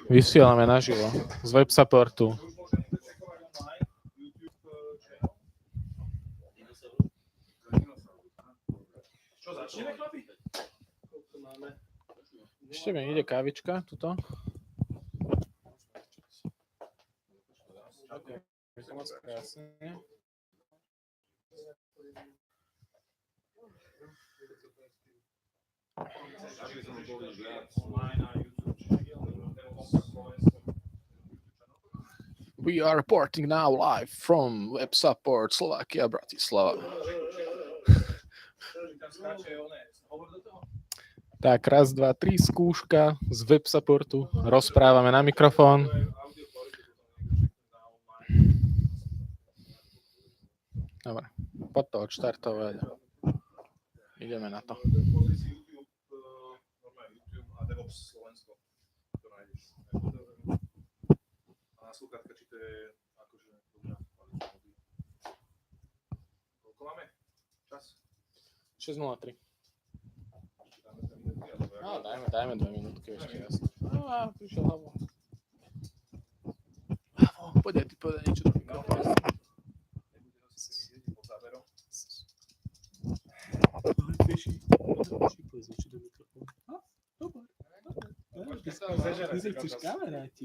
Vysielame naživo z web supportu. Čo začneme, chlapi? Ešte mi ide kávička, tuto. Moc krásne. We are reporting now live from Web Support Slovakia, Bratislava. Tak, raz, dva, tri, skúška z Web Supportu. Rozprávame na mikrofón. Dobre, poď to odštartovať. Ideme na to. YouTube a DevOps Slovensko. To nájdeš. A slúchatka, či to je akože dobrá kvalita. Koľko máme? Čas? 6:03. No, dajme 2 minútky ešte, jasne. No, prišiel Havo. Havo, poď niečo do mikrofónu. Ty sa chceš kamarátiť.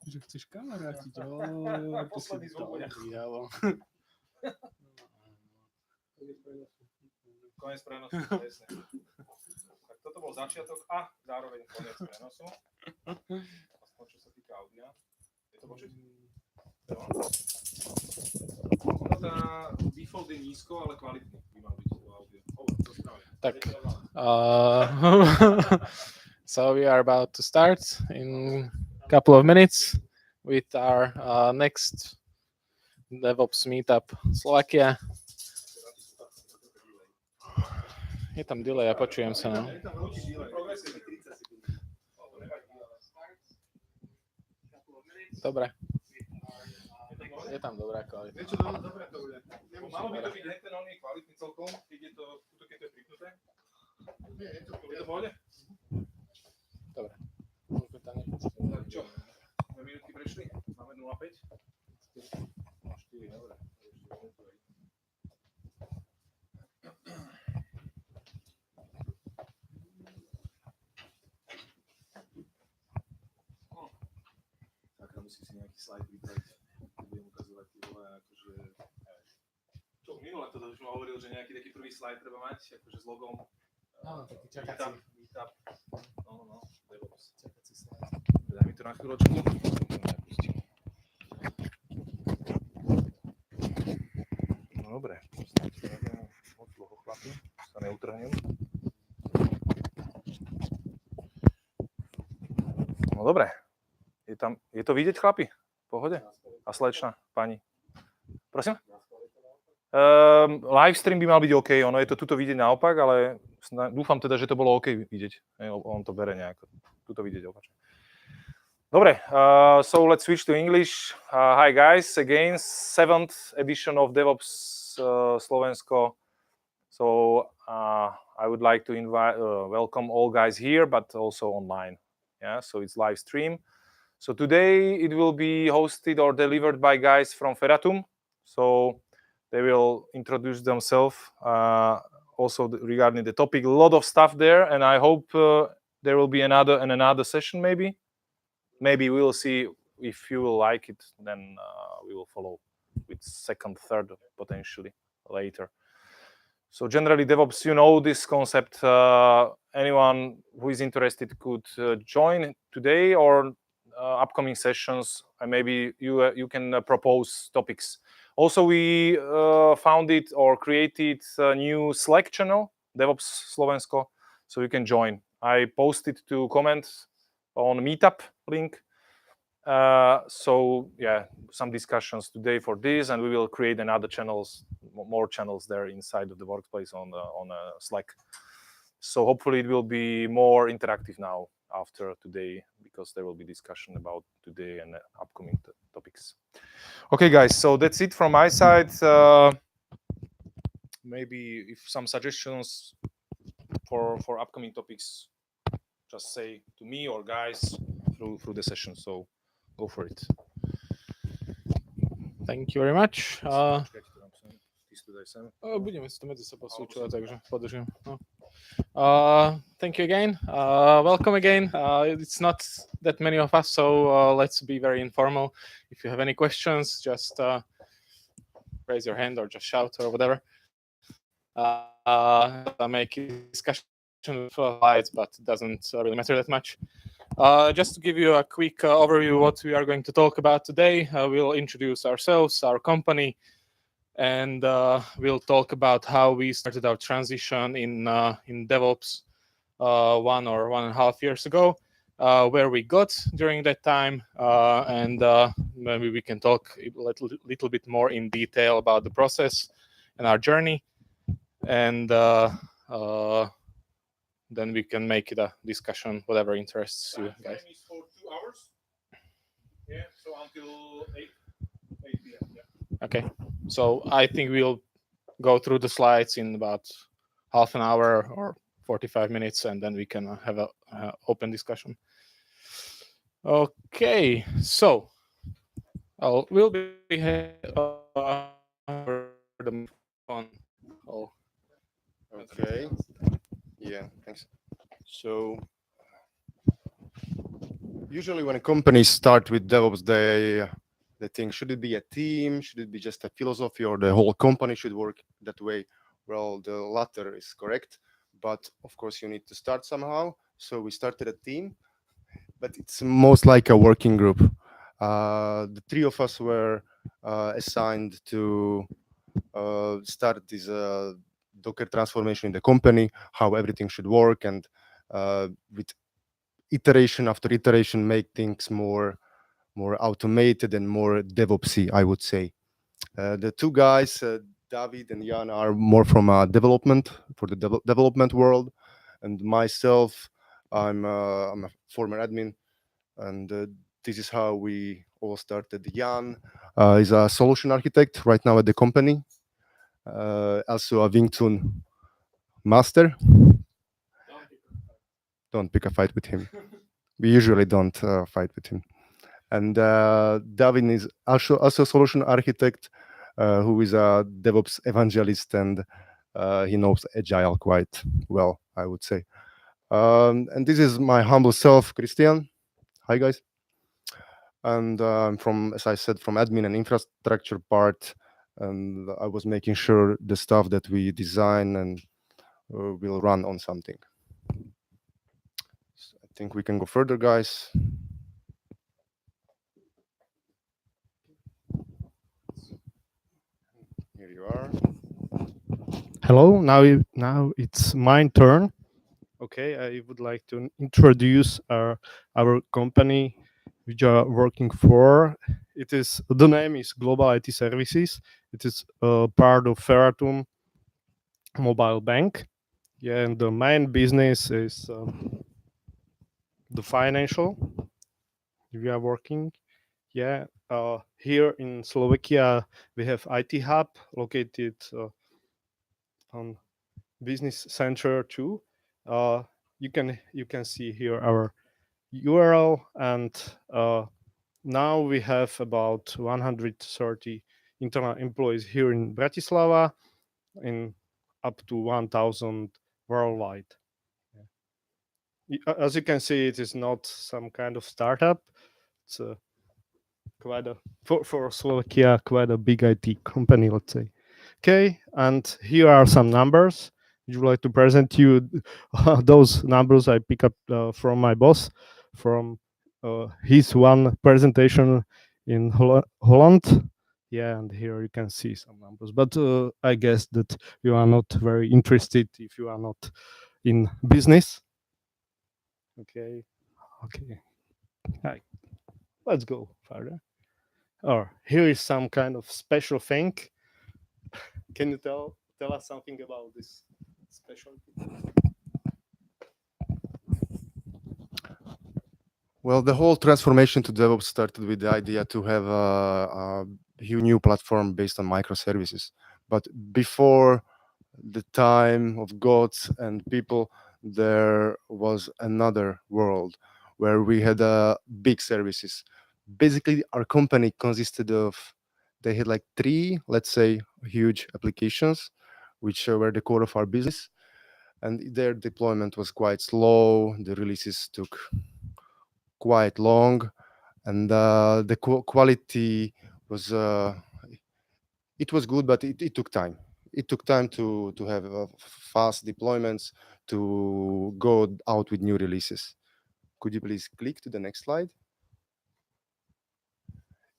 Že chceš kamarátiť. Posledný zvuk bude. Koniec prenosu, jasne. Tak toto bol začiatok a zároveň koniec prenosu. Aspoň čo sa týka audia. Je to počuť? Tá default je nízko, ale kvalitný by mal byť to audio. Tak, so we are about to start in a couple of minutes with our next DevOps Meetup Slovakia. Je tam delay, ja počujem sa. No? Dobre. Je tam dobrá kvalita. Niečo dobré to bude. Malo by to byť heterónny kvalitný celkom, keď je to pripnuté. Je to v pohode? Dobre. Tak čo? 2 minútky prešli? Máme 0,5? 4, dobre. Tak, musím si nejaký slide vypraviť. Budem ukazovať tie vole, akože... Čo, minule to už ma hovoril, že nejaký taký prvý slide treba mať, akože s logom. Áno, taký čakací. Meetup. No, DevOps. Čakací slide. Daj mi to na chvíľočku. No dobre. Moc dlho, chlapi. Sa neutrhnem. No dobre. Je to vidieť, chlapi? V pohode? A slečna, pani. Prosím? Livestream by mal byť OK, ono je to tuto vidieť naopak, ale dúfam teda, že to bolo OK vidieť. On to bere nejako. Tuto vidieť opačne. Dobre, so let's switch to English. Hi guys, again, 7th edition of DevOps Slovensko. So I would like to welcome all guys here, but also online. Yeah, so it's live stream. So today it will be hosted or delivered by guys from Ferratum. So they will introduce themselves also regarding the topic. A lot of stuff there, and I hope there will be another session maybe. Maybe we will see if you will like it. Then we will follow with second, third potentially later. So generally DevOps, you know this concept. Anyone who is interested could join today or upcoming sessions, and maybe you can propose topics. Also, we founded or created a new Slack channel, DevOps Slovensko, so you can join. I posted to comment on Meetup link. So yeah, some discussions today for this, and we will create more channels there inside of the workplace on Slack. So hopefully it will be more interactive now after today, because there will be discussion about today and upcoming topics. Okay, guys, so that's it from my side. maybe if some suggestions for upcoming topics, just say to me or guys through the session. So go for it. Thank you very much. Oh, Budeme si to medzi sebou súčovať, takže podržím. No. Thank you again. Welcome again. It's not that many of us, so let's be very informal. If you have any questions, just raise your hand or just shout or whatever. Make a discussion with slides, but it doesn't really matter that much. Just to give you a quick overview what we are going to talk about today, we'll introduce ourselves, our company, and we'll talk about how we started our transition in DevOps 1.5 years ago, where we got during that time, and maybe we can talk a little bit more in detail about the process and our journey, and then we can make it a discussion, whatever interests you guys. Time is for 2 hours. Yeah, so until 8 p.m. Yeah. Okay, so I think we'll go through the slides in about half an hour or 45 minutes, and then we can have a open discussion. Okay, so we'll be the phone. Oh. Okay. Yeah, thanks. So usually when companies start with DevOps, they think, should it be a team? Should it be just a philosophy, or the whole company should work that way? Well, the latter is correct, but of course you need to start somehow. So we started a team, but it's most like a working group. The three of us were assigned to start this Docker transformation in the company, how everything should work, and with iteration after iteration, make things more automated and more DevOpsy, I would say. The two guys, David and Ján, are more from development, for the development world, and myself, I'm a former admin, and this is how we all started. Ján is a solution architect right now at the company. Also a Wing Chun master. Don't pick a fight with him. We usually don't fight with him. And David is also a solution architect who is a DevOps evangelist, and he knows Agile quite well, I would say. And this is my humble self, Kristian. Hi, guys. And I'm from, as I said, from admin and infrastructure part. And I was making sure the stuff that we design and will run on something. So I think we can go further, guys. Here you are. Hello, now it's my turn. Okay, I would like to introduce our company which we are working for. The name is Global IT Services. It is part of Ferratum Mobile Bank. Yeah, and the main business is the financial. We are working. Yeah, here in Slovakia we have IT Hub located on Business Center 2. You can see here our URL, and now we have about 130 internal employees here in Bratislava, in up to 1,000 worldwide. As you can see, it is not some kind of startup. It's quite a for Slovakia, quite a big IT company, let's say. Okay, and here are some numbers. Would you like to present you those numbers I pick up from my boss, from his one presentation in Holland? Yeah, and here you can see some numbers. But I guess that you are not very interested if you are not in business. Okay. Right. Let's go further. Or here is some kind of special thing. Can you tell us something about this special? Well, the whole transformation to DevOps started with the idea to have a new platform based on microservices. But before the time of gods and people, there was another world where we had big services. Basically, our company consisted of, they had like three, let's say, huge applications, which were the core of our business. And their deployment was quite slow. The releases took quite long, and the quality was it was good, but it took time. It took time to have fast deployments, to go out with new releases. Could you please click to the next slide?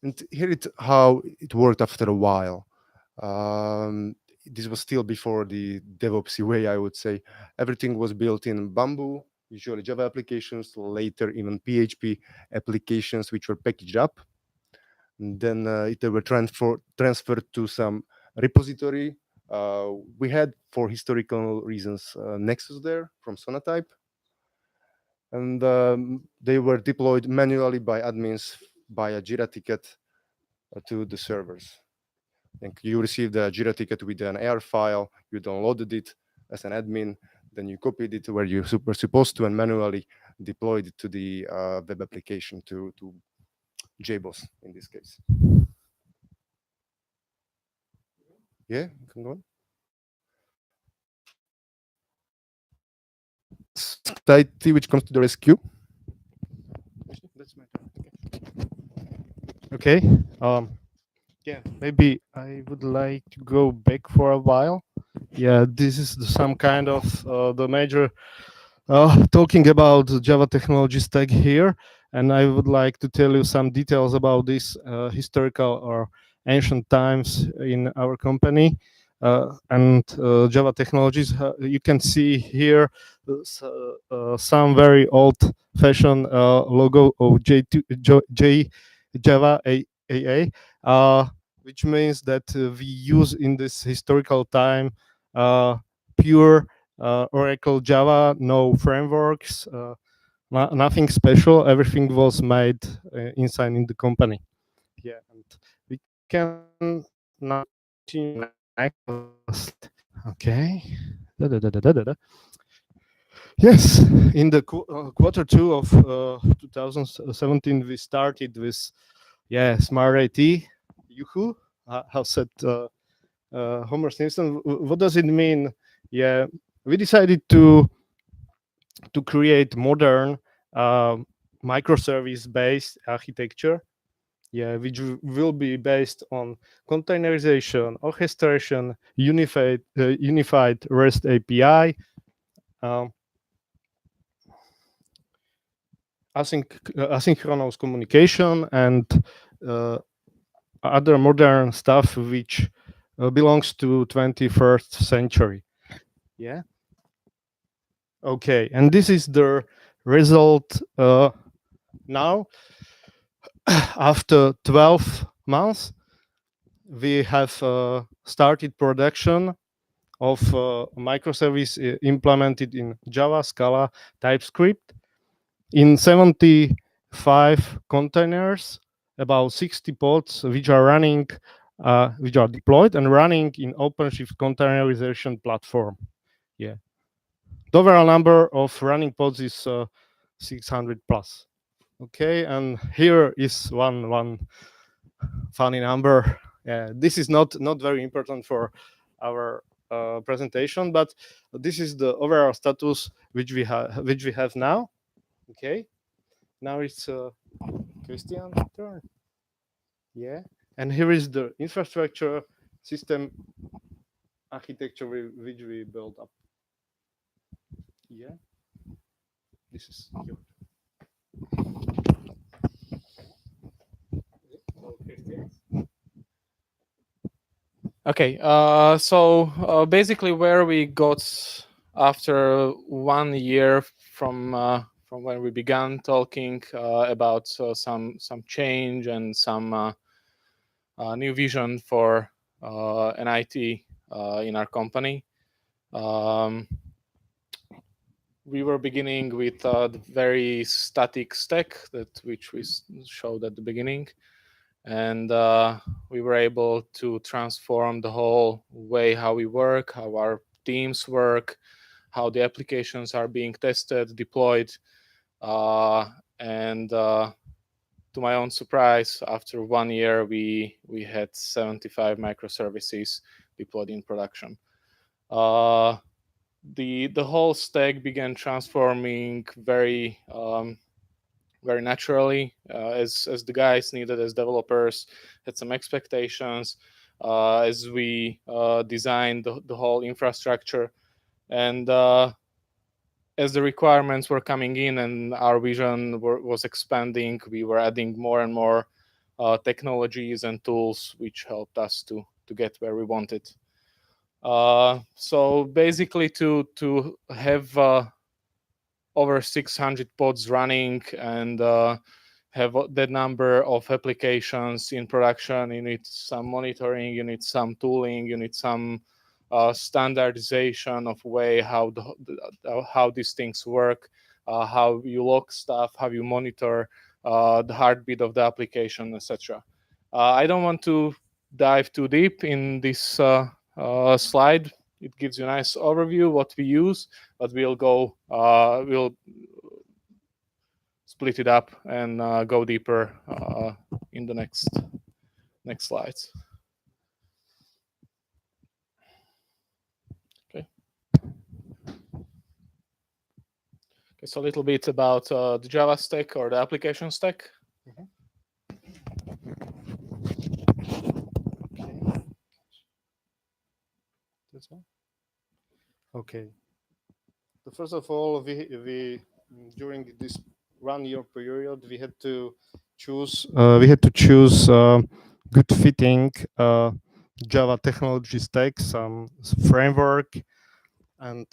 And here it how it worked after a while. This was still before the DevOps way, I would say. Everything was built in Bamboo, usually Java applications, later even PHP applications, which were packaged up. And then they were transferred to some repository. We had, for historical reasons, Nexus there from Sonatype. And they were deployed manually by admins by a Jira ticket to the servers. And you received a Jira ticket with an AR file, you downloaded it as an admin, then you copied it where you were supposed to and manually deployed it to the web application, to JBoss in this case. Yeah, you can go on. Society which comes to the rescue. That's my turn. Okay. Yeah, maybe I would like to go back for a while. Yeah, this is some kind of the major talking about the Java technology stack here, and I would like to tell you some details about this historical or ancient times in our company and Java technologies. You can see here some very old-fashioned logo of Java AA, which means that we use in this historical time pure Oracle Java, no frameworks, nothing special. Everything was made inside in the company. Yeah, and we can now continue next. Okay. Yes, in the quarter two of 2017, we started with Smart IT. Yuhu, how said Homer Simpson. What does it mean? Yeah, we decided to create modern microservice-based architecture. Yeah, which will be based on containerization, orchestration, unified REST API, asynchronous communication, and other modern stuff which belongs to 21st century. Yeah. Okay, and this is the result now. After 12 months, we have started production of microservice implemented in Java, Scala, TypeScript in 75 containers, about 60 pods, which are running, which are deployed and running in OpenShift containerization platform. Yeah, the overall number of running pods is 600 plus. Okay, and here is one funny number. This is not very important for our presentation, but this is the overall status which we have now. Okay, now it's Kristian turn. Yeah, and here is the infrastructure system architecture which we built up. Yeah, this is your. Okay, so basically where we got after 1 year from when we began talking about some change and some new vision for an IT in our company. We were beginning with the very static stack which we showed at the beginning. and we were able to transform the whole way how we work, how our teams work, how the applications are being tested, deployed, and to my own surprise, after 1 year, we had 75 microservices deployed in production. The whole stack began transforming very very naturally, as the guys needed, as developers had some expectations, as we designed the whole infrastructure, and as the requirements were coming in and our vision was expanding, we were adding more and more technologies and tools which helped us to get where we wanted. So basically, to have over 600 pods running and have that number of applications in production, you need some monitoring, you need some tooling, you need some standardization of way how these things work, how you log stuff, how you monitor the heartbeat of the application, etc. I don't want to dive too deep in this slide. It gives you a nice overview what we use, but we'll split it up and go deeper in the next slides. Okay. So a little bit about the Java stack or the application stack. That's all. Okay. So first of all, we during this 1 year period we had to choose good fitting Java technology stack, some framework, and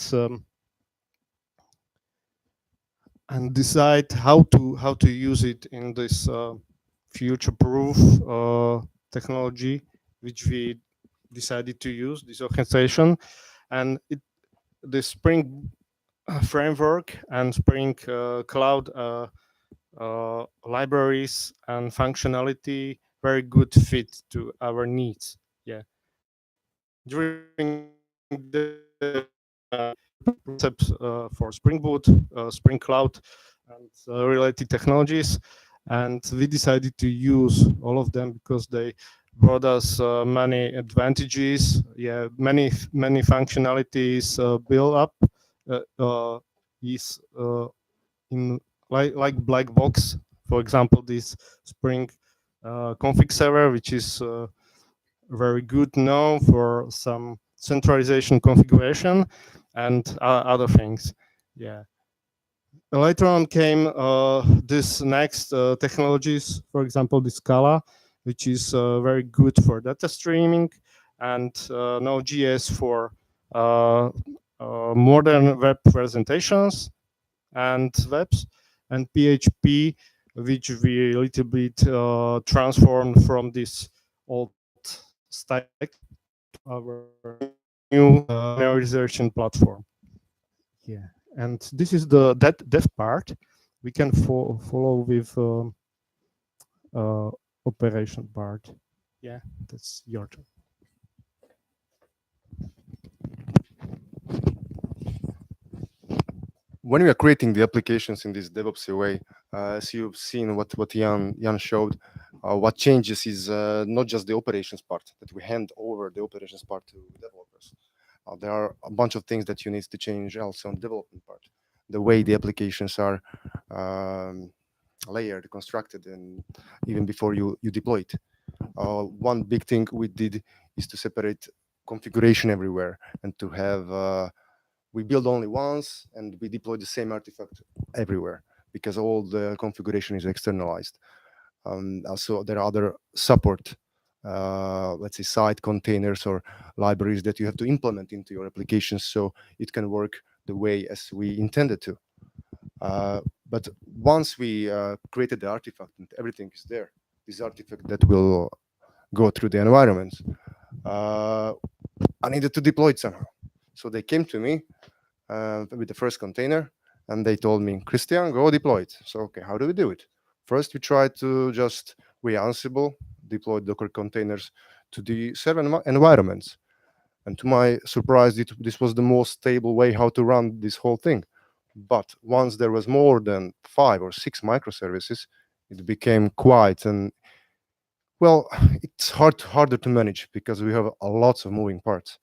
decide how to use it in this future-proof technology, which we decided to use, this organization. And the Spring framework and Spring Cloud libraries and functionality very good fit to our needs. Yeah. During the concepts for Spring Boot, Spring Cloud, and related technologies, and we decided to use all of them because they brought us many advantages. Yeah, many functionalities built up is in like black box. For example, this Spring config server, which is very good now for some centralization configuration and other things. Yeah. Later on came this next technologies, for example, the Scala, which is very good for data streaming, and Node.js for modern web presentations and webs, and PHP, which we a little bit transformed from this old stack to our new realization platform. Yeah, and this is the dev part. We can follow with operation part. Yeah, that's your turn. When we are creating the applications in this DevOps way, as you've seen what Ján showed, what changes is not just the operations part, that we hand over the operations part to developers. There are a bunch of things that you need to change also on the development part. The way the applications are layered, constructed, and even before you deploy it. One big thing we did is to separate configuration everywhere and to have we build only once and we deploy the same artifact everywhere because all the configuration is externalized. Also, there are other support, let's say, side containers or libraries that you have to implement into your applications so it can work the way as we intended to. But once we created the artifact and everything is there, this artifact that will go through the environment, I needed to deploy it somehow. So they came to me with the first container and they told me, Kristian, go deploy it. So, okay, how do we do it? First, we try to just re-Ansible deploy Docker containers to the server environments. And to my surprise, this was the most stable way how to run this whole thing. But once there was more than 5 or 6 microservices, it became quite and well, it's harder to manage because we have lots of moving parts.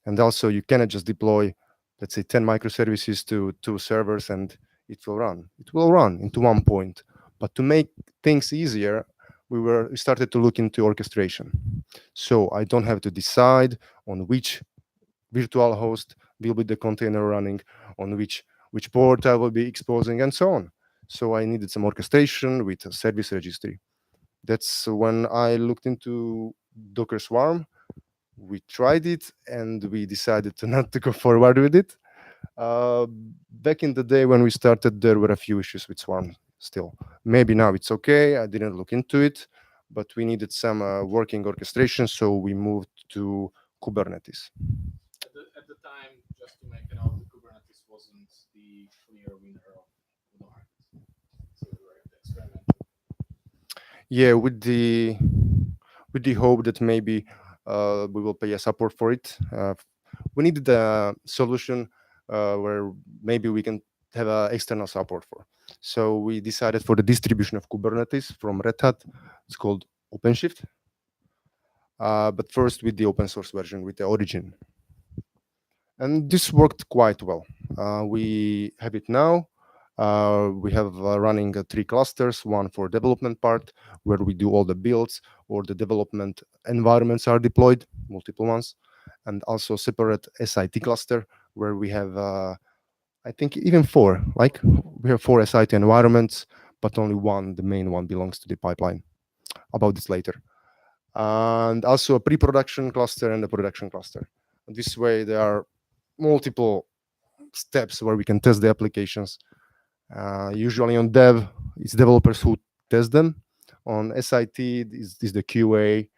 And also you cannot just deploy, let's say 10 microservices to 2 servers and it will run. It will run into one point. But to make things easier, we started to look into orchestration. So I don't have to decide on which virtual host will be the container running, on which port I will be exposing, and so on. So I needed some orchestration with a service registry. That's when I looked into Docker Swarm. We tried it and we decided not to go forward with it. Back in the day when we started, there were a few issues with Swarm still. Maybe now it's okay. I didn't look into it, but we needed some working orchestration, so we moved to Kubernetes. At the time, just to make a note, the Kubernetes wasn't the clear winner of the market. So we were experimenting. Yeah, with the hope that maybe we will pay a support for it. We needed a solution where maybe we can have external support for. So we decided for the distribution of Kubernetes from Red Hat. It's called OpenShift. But first with the open source version, with the origin. And this worked quite well. We have it now. We have running 3 clusters, one for development part, where we do all the builds or the development environments are deployed, multiple ones, and also separate SIT cluster, where we have, I think, even 4. Like we have 4 SIT environments, but only one, the main one, belongs to the pipeline. About this later. And also a pre-production cluster and a production cluster. And this way, there are multiple steps where we can test the applications. Usually on dev, it's developers who test them. On SIT, is the QA.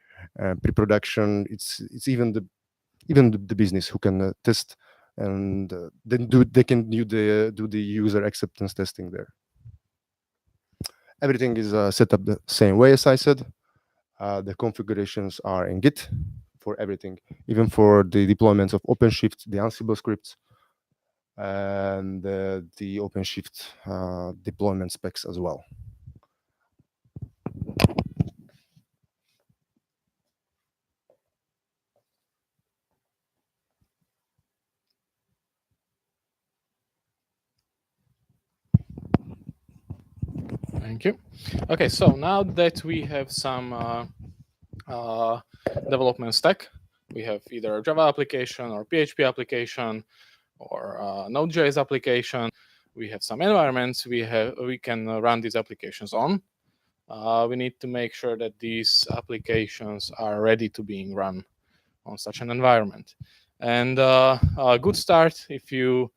Pre-production, it's even the business who can test, and then they can do the user acceptance testing there. Everything is set up the same way as I said. The configurations are in Git for everything, even for the deployments of OpenShift, the Ansible scripts, and the OpenShift deployment specs as well. Thank you. Okay, so now that we have some development stack, we have either a Java application or PHP application or Node.js application. We have some environments we can run these applications on. We need to make sure that these applications are ready to being run on such an environment. And a good start, if you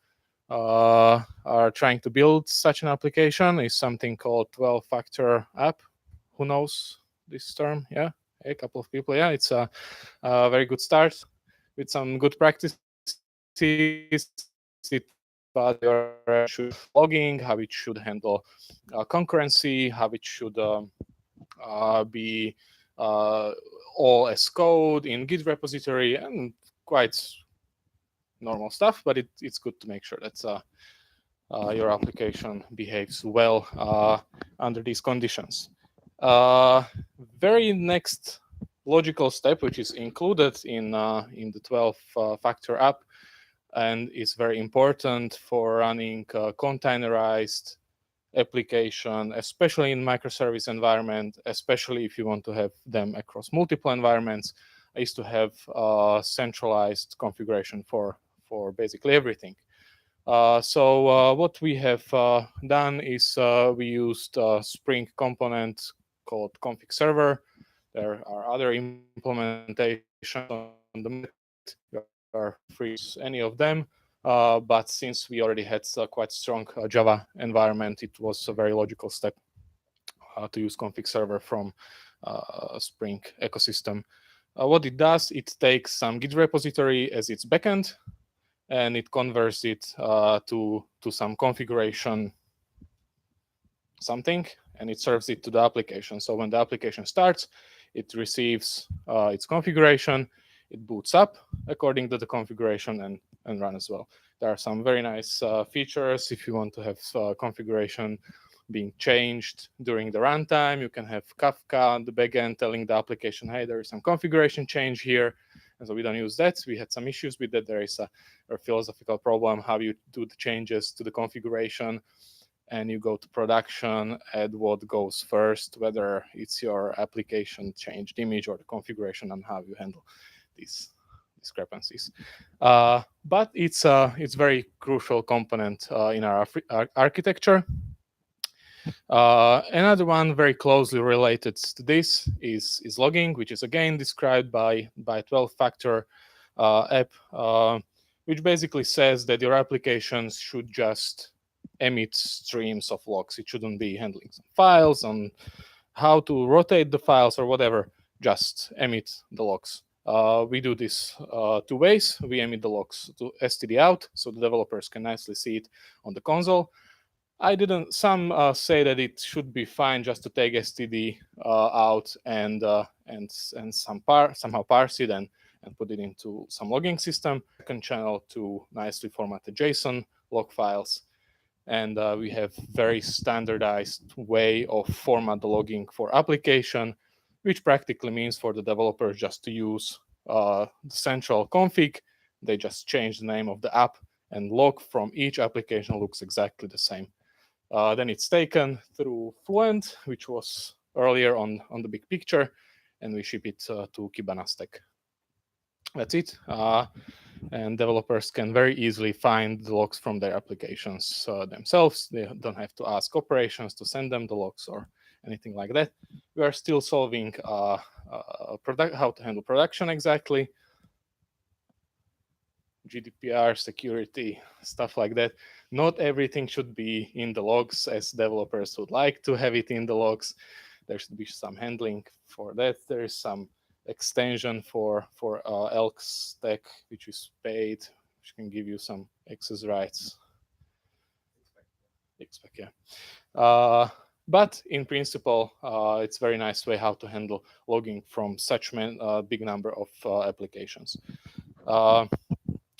are trying to build such an application, is something called 12-factor app. Who knows this term? Yeah, a couple of people. Yeah, it's a very good start with some good practices. But your should logging, how it should handle concurrency, how it should be all as code in Git repository, and quite normal stuff. But it's good to make sure that your application behaves well under these conditions. Very next logical step, which is included in the 12-factor app, and is very important for running containerized application, especially in microservice environment, especially if you want to have them across multiple environments, is to have centralized configuration for basically everything. So what we have done is we used a Spring component called config server. There are other implementations on the market. You are free to use any of them. But since we already had a quite strong Java environment, it was a very logical step to use config server from Spring ecosystem. What it does, it takes some Git repository as its backend, and it converts it to some configuration something, and it serves it to the application. So when the application starts, It receives its configuration, it boots up according to the configuration and run as well. There are some very nice features. If you want to have configuration being changed during the runtime, you can have Kafka on the backend telling the application, hey, there is some configuration change here. And so we don't use that. We had some issues with that. There is a philosophical problem how you do the changes to the configuration, and you go to production, add what goes first, whether it's your application changed image or the configuration, and how you handle these discrepancies. But it's very crucial component in our architecture. Another one very closely related to this is logging, which is again described by 12-factor app, which basically says that your applications should just emit streams of logs. It shouldn't be handling some files on how to rotate the files or whatever, just emit the logs. We do this 2 ways. We emit the logs to std out, so the developers can nicely see it on the console. Some say that it should be fine just to take std out and somehow parse it and put it into some logging system. Second channel to nicely format the JSON log files. And we have very standardized way of format the logging for application, which practically means for the developers just to use the central config. They just change the name of the app, and log from each application looks exactly the same. Then it's taken through Fluent, which was earlier on the big picture, and we ship it to Kibana stack. That's it. And developers can very easily find the logs from their applications themselves. They don't have to ask operations to send them the logs or anything like that. We are still solving how to handle production exactly. GDPR, security, stuff like that. Not everything should be in the logs as developers would like to have it in the logs. There should be some handling for that. There is some extension for Elk stack, which is paid, which can give you some access rights. Expect, yeah. But in principle, it's a very nice way how to handle logging from such big number of applications.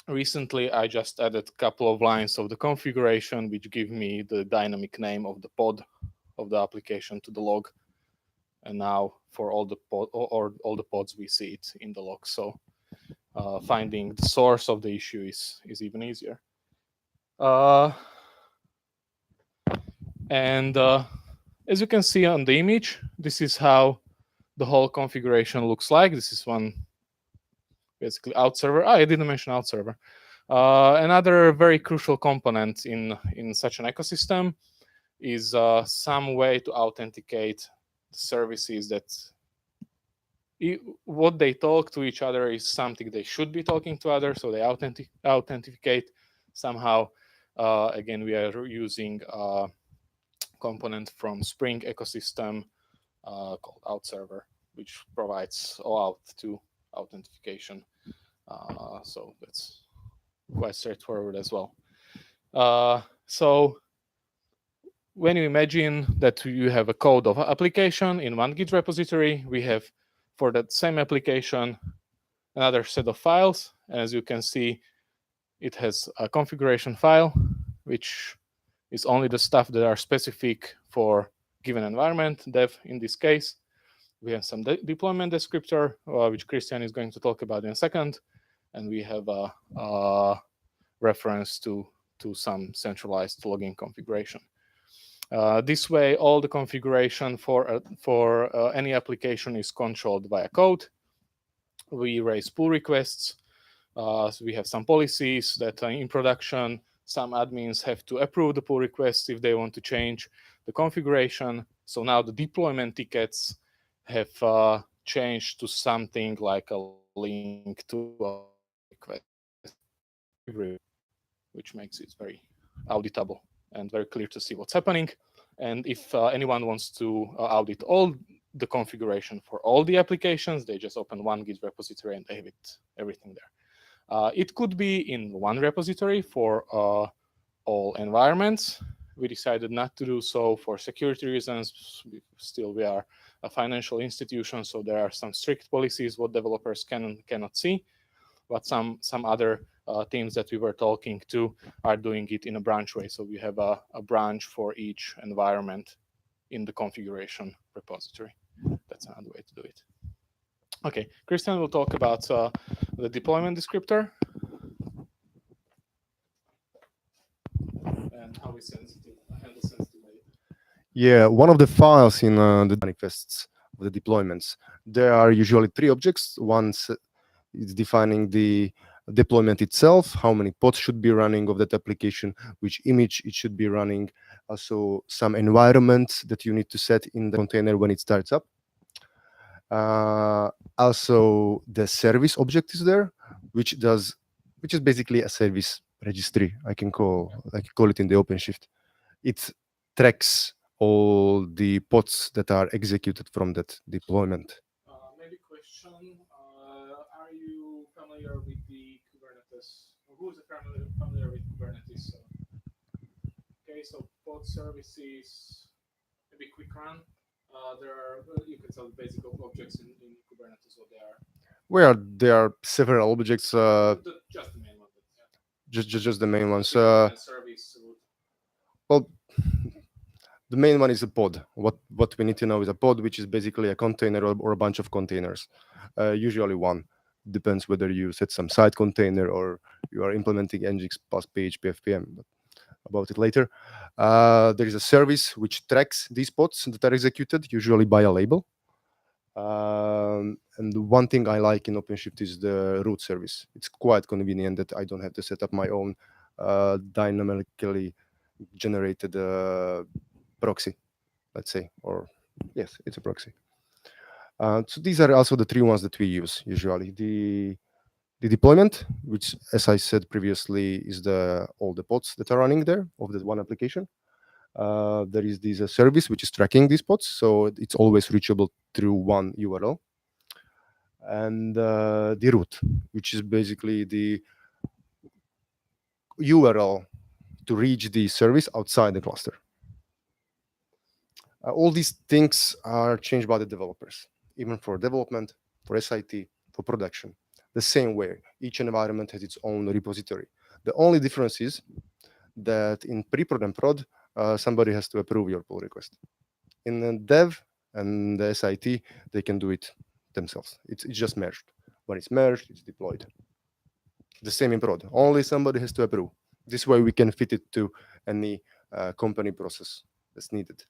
Recently, I just added a couple of lines of the configuration, which give me the dynamic name of the pod of the application to the log. And now for all the pods, we see it in the log. So finding the source of the issue is even easier. And as you can see on the image, this is how the whole configuration looks like. This is one basically out server. I didn't mention out server. Another very crucial component in such an ecosystem is some way to authenticate the services that what they talk to each other is something they should be talking to others, so they authenticate somehow. Again, we are using a component from Spring ecosystem called outserver, which provides OAuth 2 authentication. So that's quite straightforward as well. So when you imagine that you have a code of application in one Git repository, we have for that same application another set of files. As you can see, it has a configuration file, which is only the stuff that are specific for given environment, dev in this case. We have some deployment descriptor, which Kristian is going to talk about in a second. And we have a reference to some centralized logging configuration. This way, all the configuration for any application is controlled via code. We raise pull requests. So we have some policies that are in production. Some admins have to approve the pull requests if they want to change the configuration. So now the deployment tickets have changed to something like a link to a request, which makes it very auditable and very clear to see what's happening. And if anyone wants to audit all the configuration for all the applications, they just open one Git repository and they have everything there. It could be in one repository for all environments. We decided not to do so for security reasons. Still, we are a financial institution, so there are some strict policies what developers can and cannot see. But some other teams that we were talking to are doing it in a branch way. So we have a branch for each environment in the configuration repository. That's another way to do it. Okay, Kristian will talk about the deployment descriptor and how we handle sensitive data. Yeah, one of the files in the manifests of the deployments, there are usually 3 objects. One is defining the deployment itself, how many pods should be running of that application, which image it should be running, also some environment that you need to set in the container when it starts up. Also, the service object is there, which is basically a service registry. I can call it in the OpenShift. It tracks all the pods that are executed from that deployment. Maybe question: are you familiar with the Kubernetes? Who is familiar with Kubernetes? Okay, so pod services, maybe quick run. There are, you can tell the basic objects in Kubernetes what they are. Where there are several objects. Just the main one. Yeah. Just the main ones. Service. Well, the main one is a pod. What we need to know is a pod, which is basically a container or a bunch of containers. Usually one. Depends whether you set some side container or you are implementing Nginx plus PHP FPM. But about it later. There is a service which tracks these pods that are executed, usually by a label. And one thing I like in OpenShift is the root service. It's quite convenient that I don't have to set up my own dynamically generated proxy, let's say, or yes, it's a proxy. So these are also the 3 ones that we use usually. The deployment, which, as I said previously, is all the pods that are running there of that one application. There is this service which is tracking these pods, so it's always reachable through one URL. And the root, which is basically the URL to reach the service outside the cluster. All these things are changed by the developers, even for development, for SIT, for production. The same way, each environment has its own repository. The only difference is that in pre-prod and prod, somebody has to approve your pull request. In the dev and the SIT, they can do it themselves. It's just merged. When it's merged, it's deployed. The same in prod. Only somebody has to approve. This way we can fit it to any company process that's needed.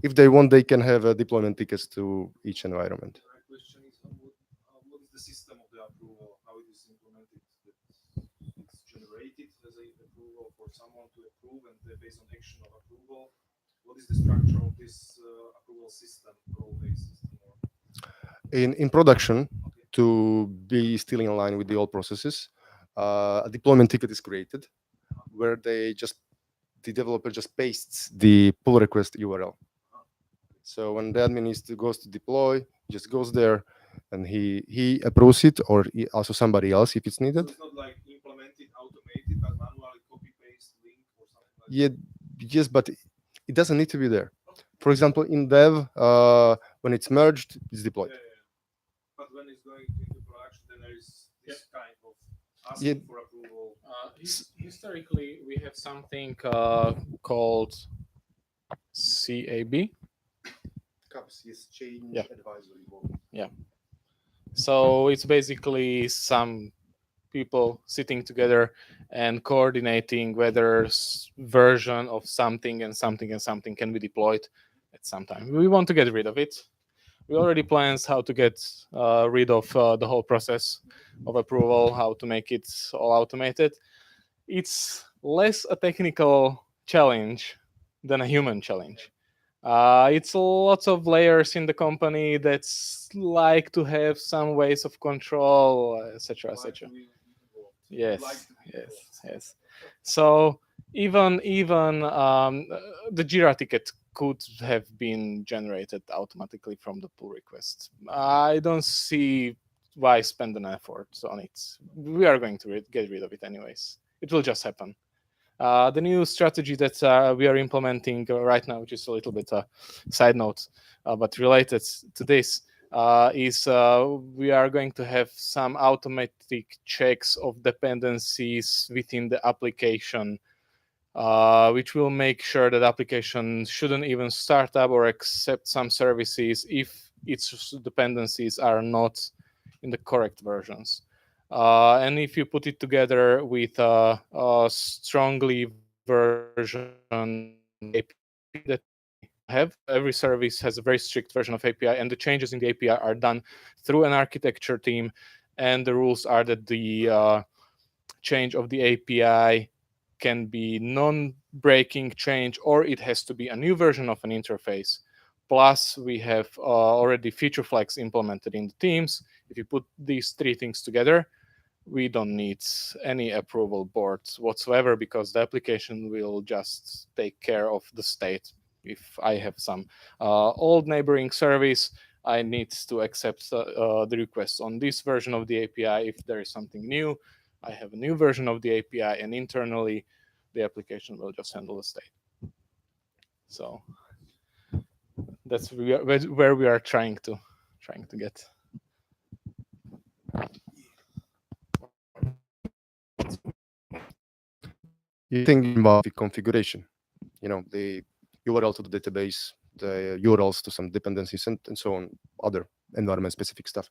If they want, they can have deployment tickets to each environment. The question is, what is the system of the approval? How it is implemented? It's generated as an approval for someone to approve, and based on action of approval, what is the structure of this approval system, role-based system? In production, to be still in line with the old processes, a deployment ticket is created where the developer just pastes the pull request URL. So when the admin goes to deploy, he just goes there and he approves it, or also somebody else if it's needed. So it's not like implemented, automated, but manually copy-paste link or something like that? Yes, but it doesn't need to be there. For example, in dev, when it's merged, it's deployed. Yeah. But when it's going into production, then there is this kind of asking for approval. Historically, we have something called CAB. CABS is Change Advisory Board. Yeah. So it's basically some people sitting together and coordinating whether version of something and something and something can be deployed at some time. We want to get rid of it. We already plans how to get rid of the whole process of approval, how to make it all automated. It's less a technical challenge than a human challenge. It's lots of layers in the company that's like to have some ways of control, etc., etc. Yes. So even the Jira ticket could have been generated automatically from the pull request. I don't see why spend an effort on it. We are going to get rid of it anyways. It will just happen. The new strategy that we are implementing right now, which is a little bit a side note, but related to this, is we are going to have some automatic checks of dependencies within the application, which will make sure that application shouldn't even start up or accept some services if its dependencies are not in the correct versions. And if you put it together with a strongly version API that we have, every service has a very strict version of API, and the changes in the API are done through an architecture team. And the rules are that the change of the API can be non-breaking change, or it has to be a new version of an interface. Plus, we have already feature flags implemented in the teams. If you put these three things together, we don't need any approval boards whatsoever, because the application will just take care of the state. If I have some old neighboring service, I need to accept the requests on this version of the API. If there is something new, I have a new version of the API, and internally, the application will just handle the state. So that's where we are trying to get. You think about the configuration, the URL to the database, the URLs to some dependencies, and so on, other environment-specific stuff.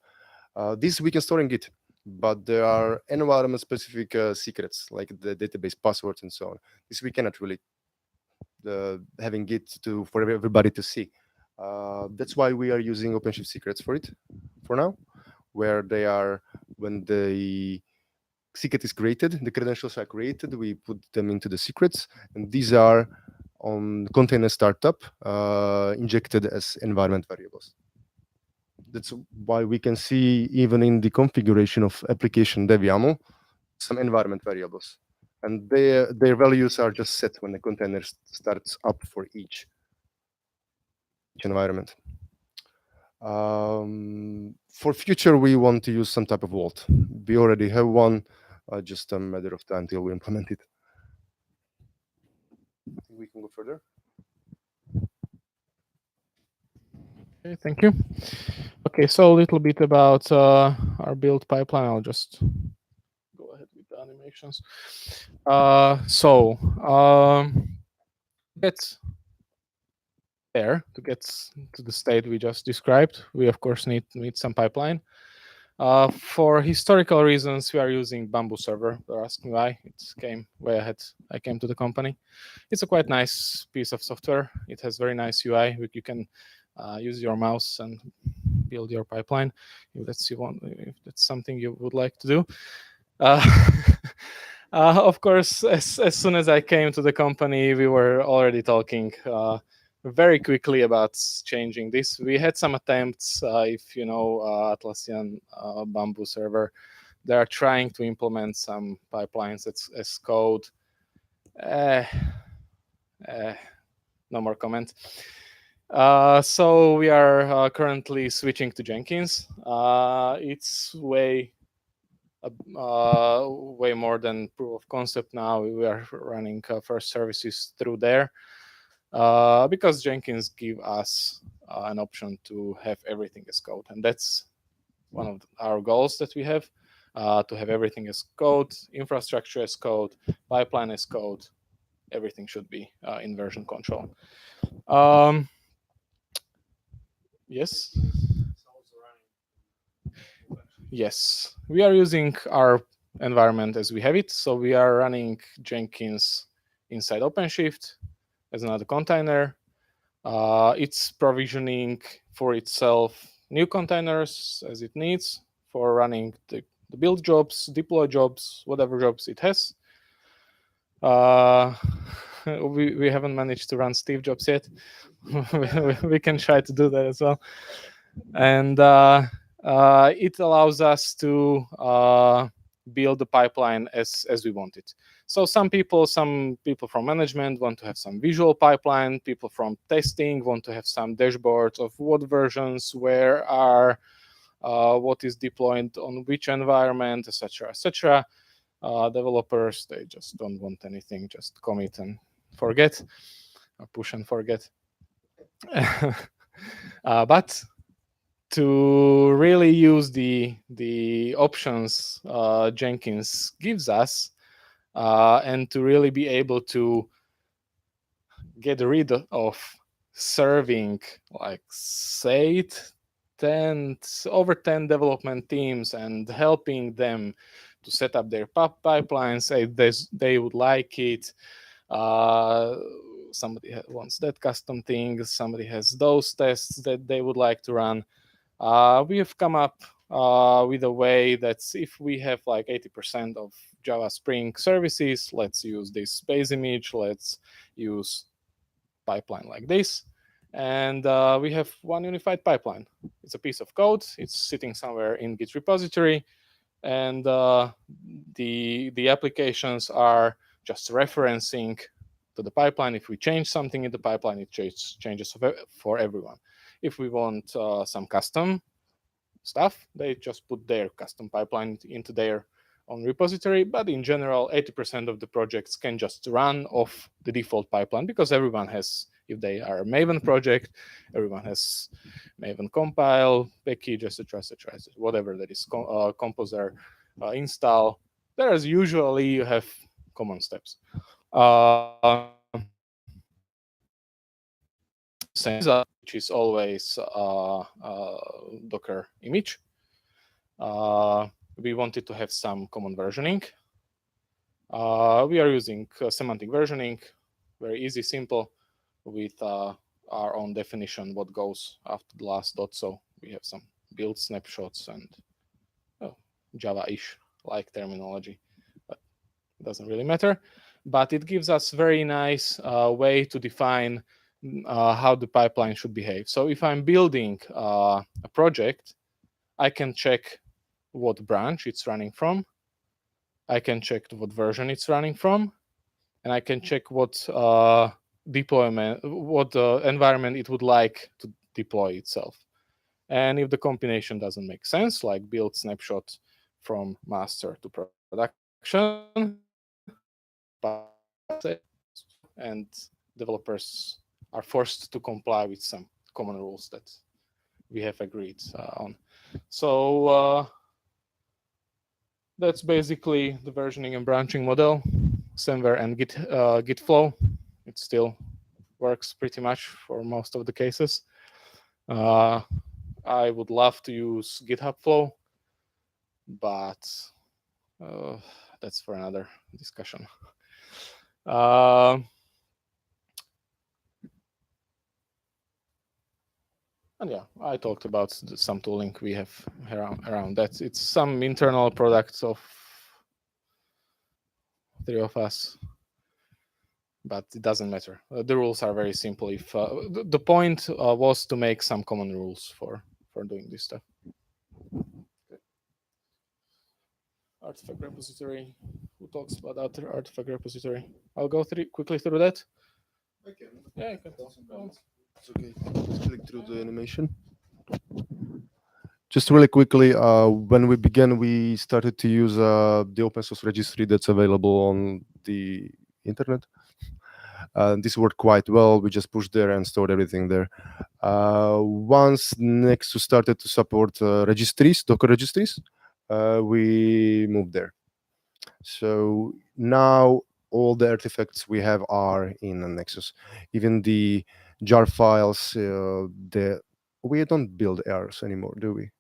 This we can store in Git, but there are environment-specific secrets, like the database passwords and so on. This we cannot really having Git for everybody to see. That's why we are using OpenShift secrets for it, for now, where they are, when the secret is created, the credentials are created, we put them into the secrets, and these are on container startup injected as environment variables. That's why we can see, even in the configuration of application dev YAML, some environment variables, and their values are just set when the container starts up for each environment. For future, we want to use some type of vault. We already have one, just a matter of time till we implement it. I think we can go further. Okay, thank you. Okay, so a little bit about our build pipeline. I'll just go ahead with the animations. To get to the state we just described, we of course need some pipeline. For historical reasons, we are using Bamboo Server. They're asking why. It came way ahead. I came to the company. It's a quite nice piece of software. It has very nice UI. You can use your mouse and build your pipeline if that's something you would like to do. Of course, as soon as I came to the company, we were already talking very quickly about changing this. We had some attempts, if you know Atlassian Bamboo Server, they are trying to implement some pipelines as code. No more comment. So we are currently switching to Jenkins. It's way more than proof of concept now. We are running first services through there. Because Jenkins give us an option to have everything as code. And that's one of our goals that we have, to have everything as code, infrastructure as code, pipeline as code. Everything should be in version control. Yes? Yes, we are using our environment as we have it. So we are running Jenkins inside OpenShift as another container. It's provisioning for itself new containers as it needs for running the build jobs, deploy jobs, whatever jobs it has. We haven't managed to run Steve jobs yet. We can try to do that as well. And it allows us to build the pipeline as we want it. So some people from management want to have some visual pipeline. People from testing want to have some dashboards of what versions, where are, what is deployed on which environment, etc., etc. developers, they just don't want anything, just commit and forget, or push and forget. But to really use the options Jenkins gives us, and to really be able to get rid of serving like say 10 over 10 development teams and helping them to set up their pipelines, say they would like it. Somebody wants that custom thing, somebody has those tests that they would like to run. We have come up with a way that if we have like 80% of Java Spring services, let's use this base image, let's use pipeline like this. And we have one unified pipeline. It's a piece of code. It's sitting somewhere in Git repository. And the applications are just referencing to the pipeline. If we change something in the pipeline, it changes for everyone. If we want some custom stuff, they just put their custom pipeline into their own repository. But in general, 80% of the projects can just run off the default pipeline because everyone has, if they are a Maven project, everyone has Maven compile, package, etc., whatever that is, composer, install. There's usually you have common steps. Which is always Docker image. We wanted to have some common versioning. We are using semantic versioning, very easy, simple, with our own definition what goes after the last dot. So we have some build snapshots and Java-ish like terminology, but it doesn't really matter. But it gives us very nice way to define how the pipeline should behave. So if I'm building a project, I can check what branch it's running from. I can check what version it's running from, and I can check what deployment, what environment it would like to deploy itself. And if the combination doesn't make sense, like build snapshot from master to production, and developers are forced to comply with some common rules that we have agreed on. So that's basically the versioning and branching model. Semver and Git flow. It still works pretty much for most of the cases. I would love to use GitHub flow, but that's for another discussion. And yeah, I talked about some tooling we have around that. It's some internal products of three of us, but it doesn't matter. The rules are very simple. If the point was to make some common rules for doing this stuff. Okay. Artifact repository. Who talks about artifact repository? I'll go quickly through that. I can. Yeah, I can. It's okay. Let's click through the animation. Just really quickly, when we began, we started to use the open source registry that's available on the internet. This worked quite well. We just pushed there and stored everything there. Once Nexus started to support registries, Docker registries, we moved there. So now all the artifacts we have are in Nexus. Even the jar files, we don't build ARs anymore, do we?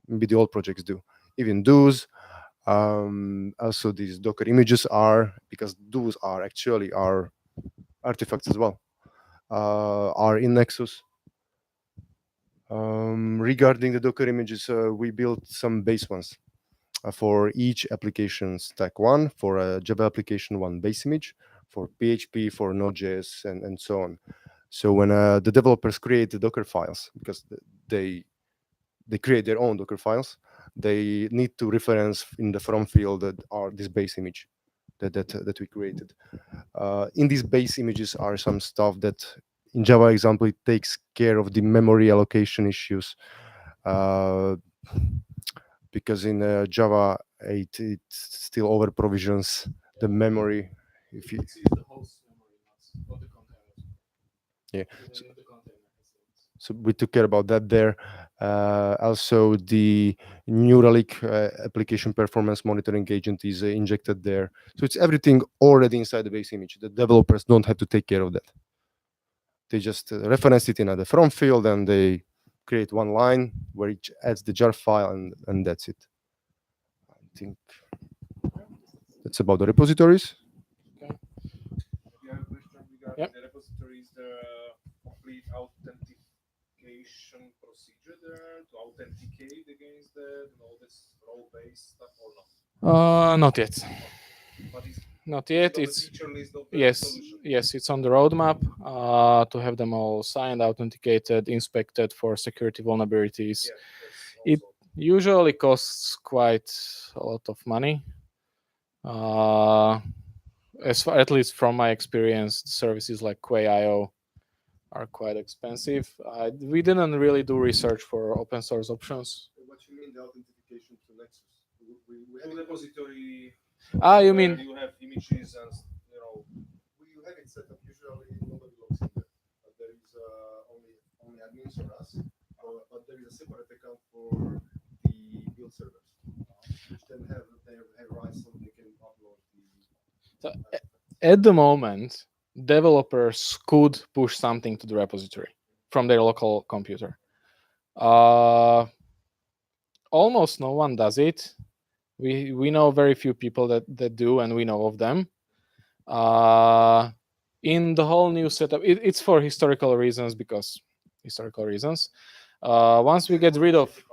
Maybe the old projects do. Even those. Also, these Docker images are, because those are actually our artifacts as well, are in Nexus. Regarding the Docker images, we built some base ones. For each application stack one, for a Java application, one base image, for PHP, for Node.js, and so on. So when the developers create the Docker files, because they create their own Docker files, they need to reference in the from field that are this base image that we created. In these base images are some stuff that, in Java example, it takes care of the memory allocation issues. because in Java 8 it still over provisions the memory. If you, the host memory, not the containers. Yeah. The container. so we took care about that there. Also, the Neuralink application performance monitoring agent is injected there. So it's everything already inside the base image. The developers don't have to take care of that. They just reference it in the from field, and they create one line where it adds the jar file, and that's it. I think that's about the repositories. If you have a question regarding Yep. the repositories, the complete authentication procedure there to authenticate against all this role-based stuff or not? Not yet. But it's Not yet. on the It's feature list of the yes, solution. yes. It's on the roadmap to have them all signed, authenticated, inspected for security vulnerabilities. Yeah, that's It also- usually costs quite a lot of money. As far, at least from my experience, services like Quay.io are quite expensive. We didn't really do research for open source options. What you mean the authentication to Nexus? We to repository. You where mean you have images and we have it set up. Usually nobody logs in there. But there is only admins or us. But there is a separate account for the build servers, which then have rights so they can upload the. So, at the moment, developers could push something to the repository from their local computer. Almost no one does it. We know very few people that do, and we know of them. In the whole new setup, it's for historical reasons, because historical reasons. Once we get rid of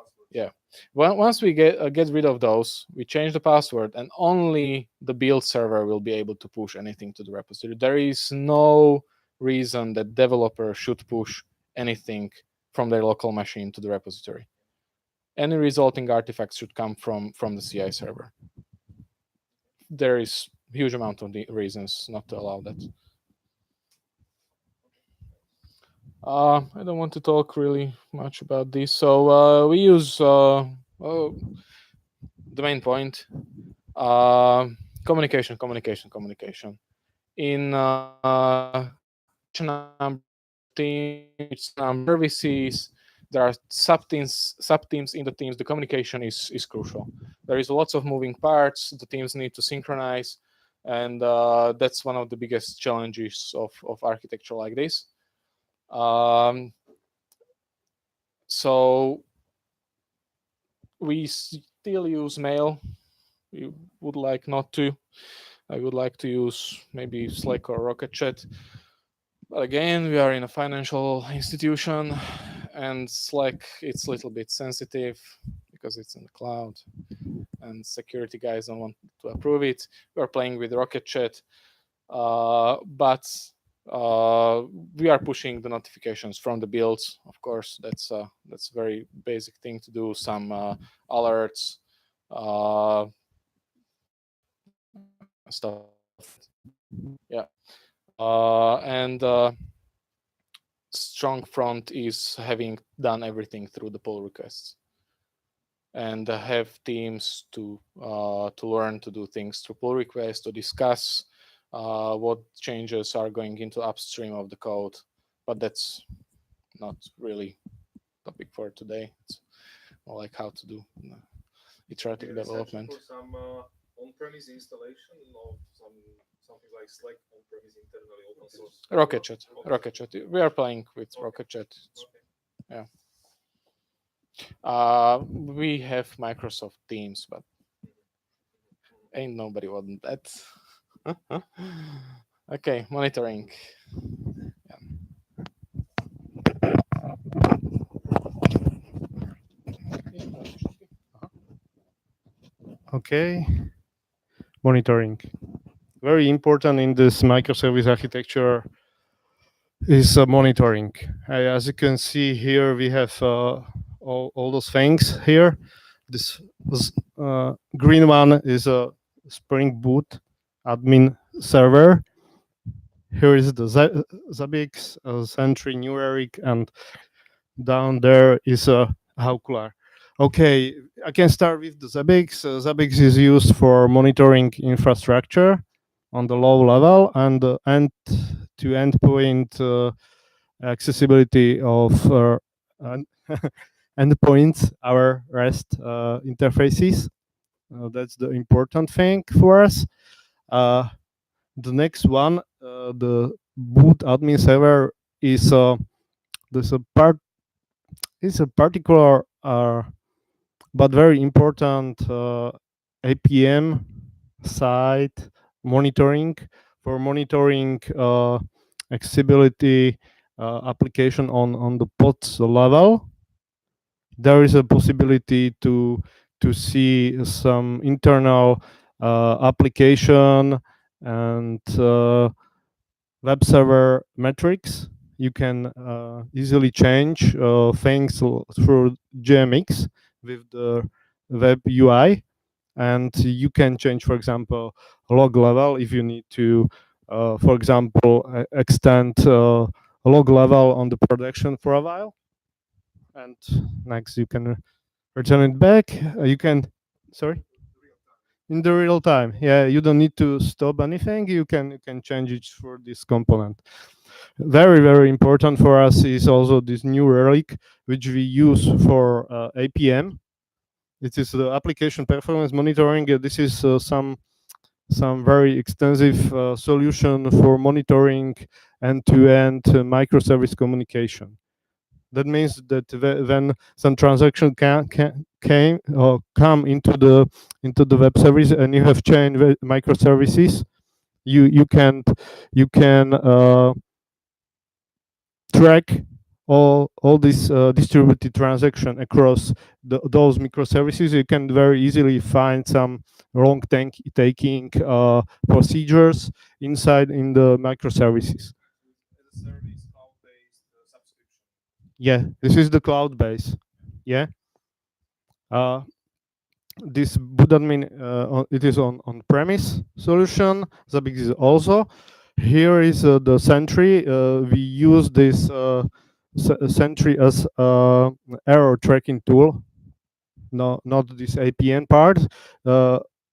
once we get rid of those, we change the password, and only the build server will be able to push anything to the repository. There is no reason that developers should push anything from their local machine to the repository. Any resulting artifacts should come from the CI server. There is a huge amount of reasons not to allow that. I don't want to talk really much about this. So we use the main point: communication. In teams, services, there are sub-teams in the teams. The communication is crucial. There is lots of moving parts. The teams need to synchronize, and that's one of the biggest challenges of architecture like this. So we still use mail. We would like not to. I would like to use maybe Slack or Rocket Chat. But again, we are in a financial institution, and Slack, it's a little bit sensitive because it's in the cloud, and security guys don't want to approve it. We're playing with Rocket Chat, but we are pushing the notifications from the builds. Of course, that's a very basic thing to do. Some alerts, stuff. Yeah, and strong front is having done everything through the pull requests, and have teams to learn to do things through pull requests, to discuss what changes are going into upstream of the code. But that's not really topic for today. It's more like how to do iterative development. For some on-premise installation of something like Slack on-premise internally open source. Rocket Chat. We are playing with Rocket Chat. Yeah. We have Microsoft Teams, but ain't nobody want that. Okay, monitoring. Yeah. Okay. Monitoring. Very important in this microservice architecture is monitoring. As you can see here, we have all those things here. This green one is a Spring Boot admin server. Here is the Zabbix, Sentry, Neuralink, and down there is a Hawklar. Okay, I can start with the Zabbix. Zabbix is used for monitoring infrastructure on the low level and end-to-endpoint accessibility of endpoints, our REST interfaces. That's the important thing for us. The next one, the boot admin server, is there's a part. It's a particular but very important APM site monitoring for monitoring accessibility application on the pods level. There is a possibility to see some internal application and web server metrics. You can easily change things through GMX with the web UI, and you can change, for example, log level if you need to, for example, extend log level on the production for a while. And next, you can return it back. You can, sorry, in the real time. Yeah, you don't need to stop anything. You can change it for this component. Very, very important for us is also this new relic, which we use for APM. It is the application performance monitoring. This is some very extensive solution for monitoring end-to-end microservice communication. That means that when some transaction come into the web service and you have chain microservices, you can track all these distributed transaction across those microservices. You can very easily find some wrong taking procedures inside in the microservices. Yeah, this is the cloud base. Yeah. This boot admin, it is on premise solution. Zabbix is also. Here is the Sentry. We use this Sentry as error tracking tool. No, not this APN part.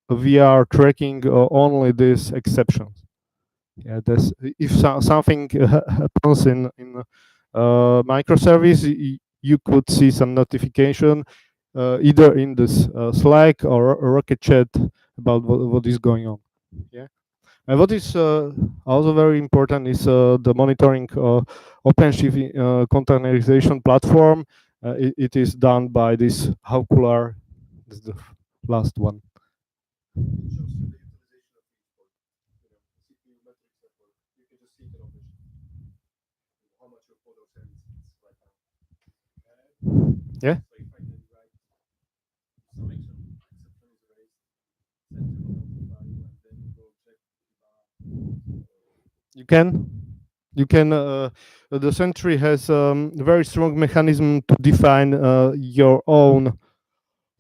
We are tracking only these exceptions. Yeah, if something happens in microservice, you could see some notification either in this Slack or Rocket Chat about what is going on. Yeah. And what is also very important is the monitoring OpenShift containerization platform. It is done by this Haukular. This is the last one. Yeah. You can the Sentry has a very strong mechanism to define your own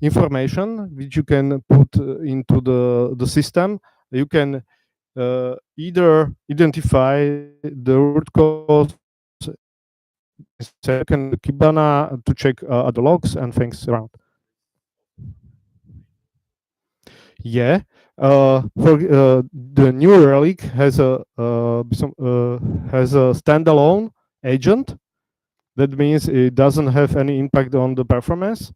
information which you can put into the system. You can either identify the root cause, you can Kibana to check other logs and things around. Yeah. For the new relic has a standalone agent. That means it doesn't have any impact on the performance,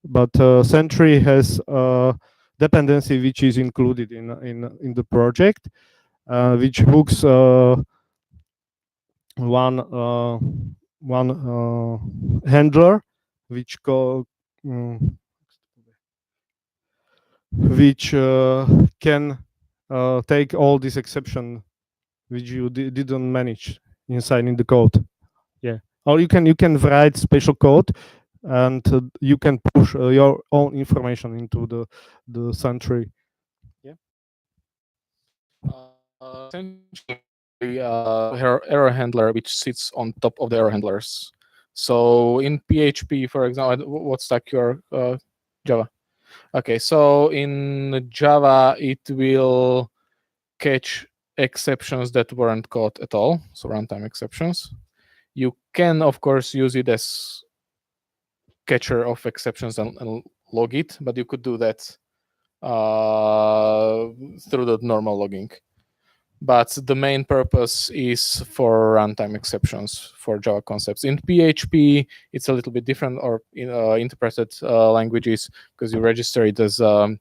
but Sentry has a dependency which is included in the project, which hooks one handler which can take all this exception which you didn't manage inside in the code. Yeah, or you can write special code and you can push your own information into the Sentry. Yeah. Essentially, error handler which sits on top of the error handlers. So in PHP, for example, what's like your Java? Okay, so in Java, it will catch exceptions that weren't caught at all, so runtime exceptions. You can, of course, use it as catcher of exceptions and log it, but you could do that through the normal logging. But the main purpose is for runtime exceptions for Java concepts. In PHP, it's a little bit different, or in interpreted languages, because you register it as a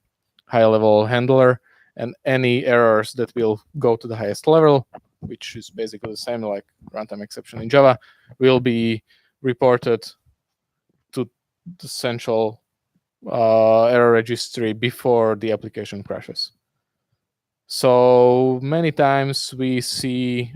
high-level handler, and any errors that will go to the highest level, which is basically the same like runtime exception in Java, will be reported to the central error registry before the application crashes. So many times we see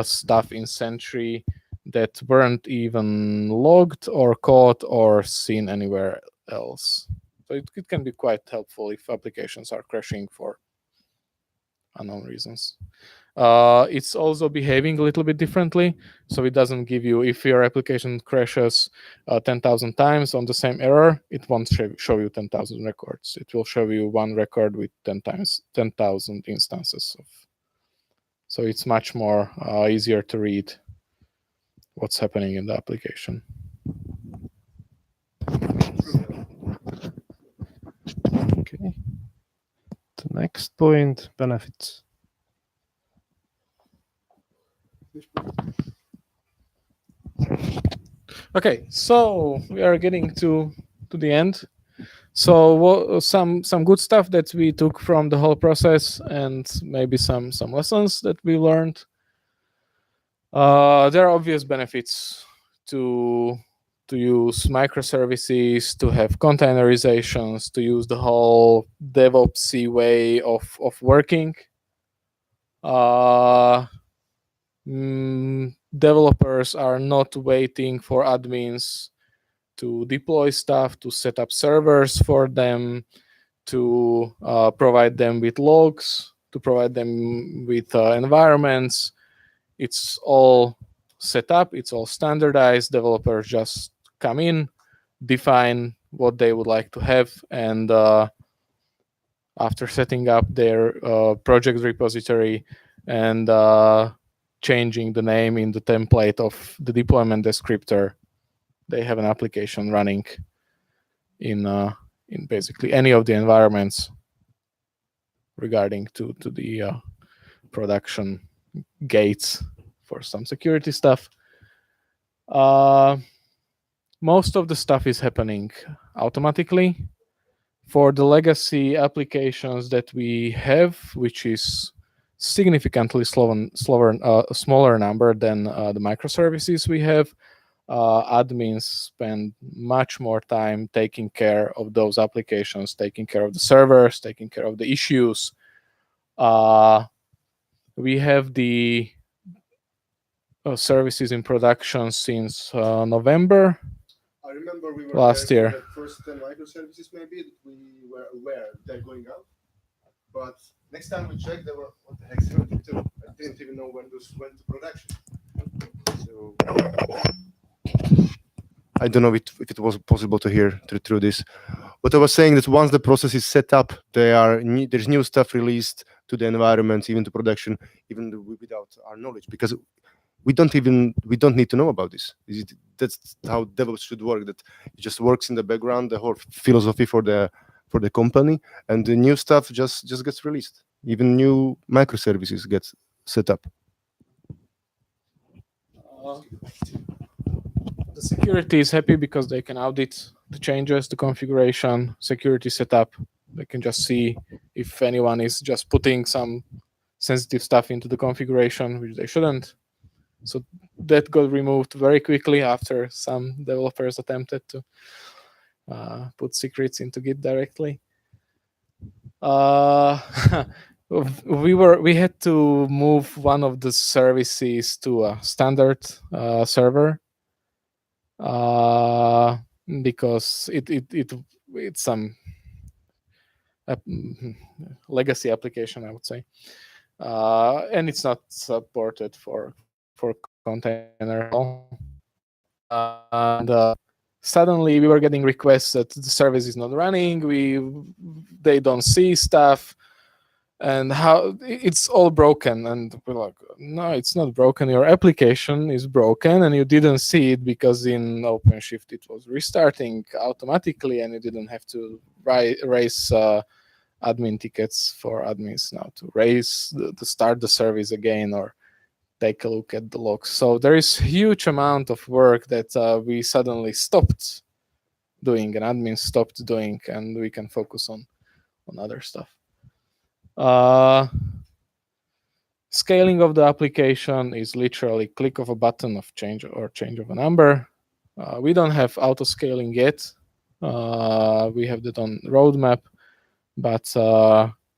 stuff in Sentry that weren't even logged or caught or seen anywhere else. So it can be quite helpful if applications are crashing for unknown reasons. It's also behaving a little bit differently. So it doesn't give you, if your application crashes 10,000 times on the same error, it won't show you 10,000 records. It will show you one record with 10,000 instances of. So it's much more easier to read what's happening in the application. Okay. The next point, benefits. Okay, so we are getting to the end. So some good stuff that we took from the whole process, and maybe some lessons that we learned. There are obvious benefits to use microservices, to have containerizations, to use the whole DevOpsy way of working. Developers are not waiting for admins to deploy stuff, to set up servers for them, to provide them with logs, to provide them with environments. It's all set up, it's all standardized. Developers just come in, define what they would like to have, and after setting up their project repository and changing the name in the template of the deployment descriptor, they have an application running in basically any of the environments regarding to the production gates for some security stuff. Most of the stuff is happening automatically. For the legacy applications that we have, which is significantly smaller number than the microservices we have, admins spend much more time taking care of those applications, taking care of the servers, taking care of the issues. We have the services in production since November. I remember we were last there year. for the first 10 microservices, maybe that we were aware they're going out. But next time we checked, there were, what the heck, 72. I didn't even know when those went to production. So I don't know if it was possible to hear through this. But I was saying that once the process is set up, there's new stuff released to the environment, even to production, even without our knowledge, because we don't need to know about this. That's how DevOps should work. That it just works in the background, the whole philosophy for the company, and the new stuff just gets released. Even new microservices get set up. The security is happy because they can audit the changes, the configuration, security setup. They can just see if anyone is just putting some sensitive stuff into the configuration, which they shouldn't. So that got removed very quickly after some developers attempted to put secrets into Git directly. We had to move one of the services to a standard server because it's some legacy application, I would say, and it's not supported for container. And suddenly we were getting requests that the service is not running. They don't see stuff, and how it's all broken. And we're like, no, it's not broken. Your application is broken, and you didn't see it because in OpenShift it was restarting automatically, and you didn't have to raise admin tickets for admins now to start the service again or take a look at the logs. So there is huge amount of work that we suddenly stopped doing, and admins stopped doing, and we can focus on other stuff. Scaling of the application is literally click of a button of change of a number. We don't have auto scaling yet. We have that on roadmap, but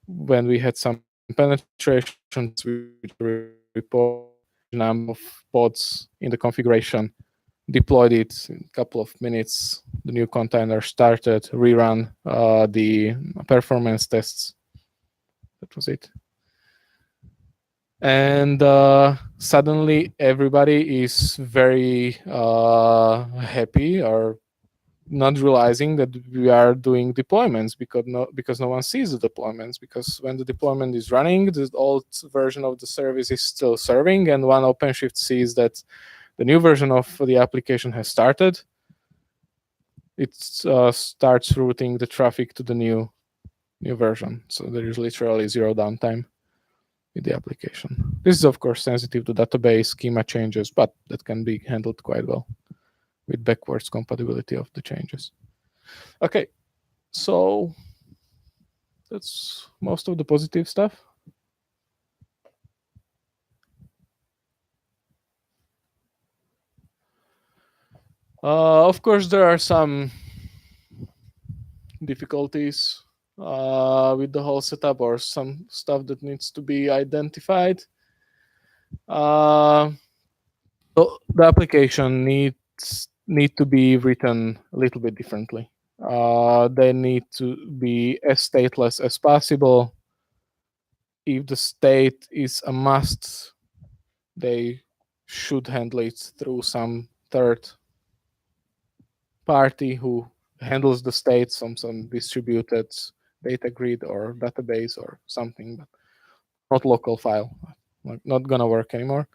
when we had some penetrations, we report number of pods in the configuration, deployed it in a couple of minutes. The new container started, rerun the performance tests. That was it. And suddenly everybody is very happy, or not realizing that we are doing deployments because no one sees the deployments, because when the deployment is running, the old version of the service is still serving, and when OpenShift sees that the new version of the application has started, it starts routing the traffic to the new version. So there is literally zero downtime with the application. This is of course sensitive to database schema changes, but that can be handled quite well with backwards compatibility of the changes. Okay, so that's most of the positive stuff. Of course, there are some difficulties with the whole setup, or some stuff that needs to be identified. So the application need to be written a little bit differently. They need to be as stateless as possible. If the state is a must, they should handle it through some third party who handles the state, some distributed data grid or database or something, but not local file. Not gonna work anymore.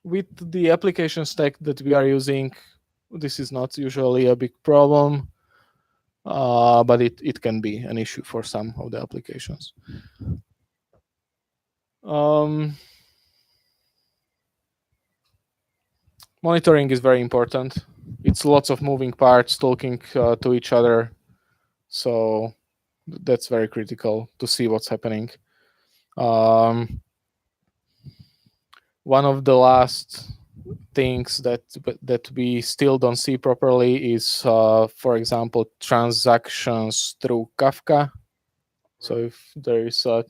With the application stack that we are using, this is not usually a big problem, but it can be an issue for some of the applications. Monitoring is very important. It's lots of moving parts talking to each other. So that's very critical to see what's happening. One of the last things that we still don't see properly is, for example, transactions through Kafka. So if there is a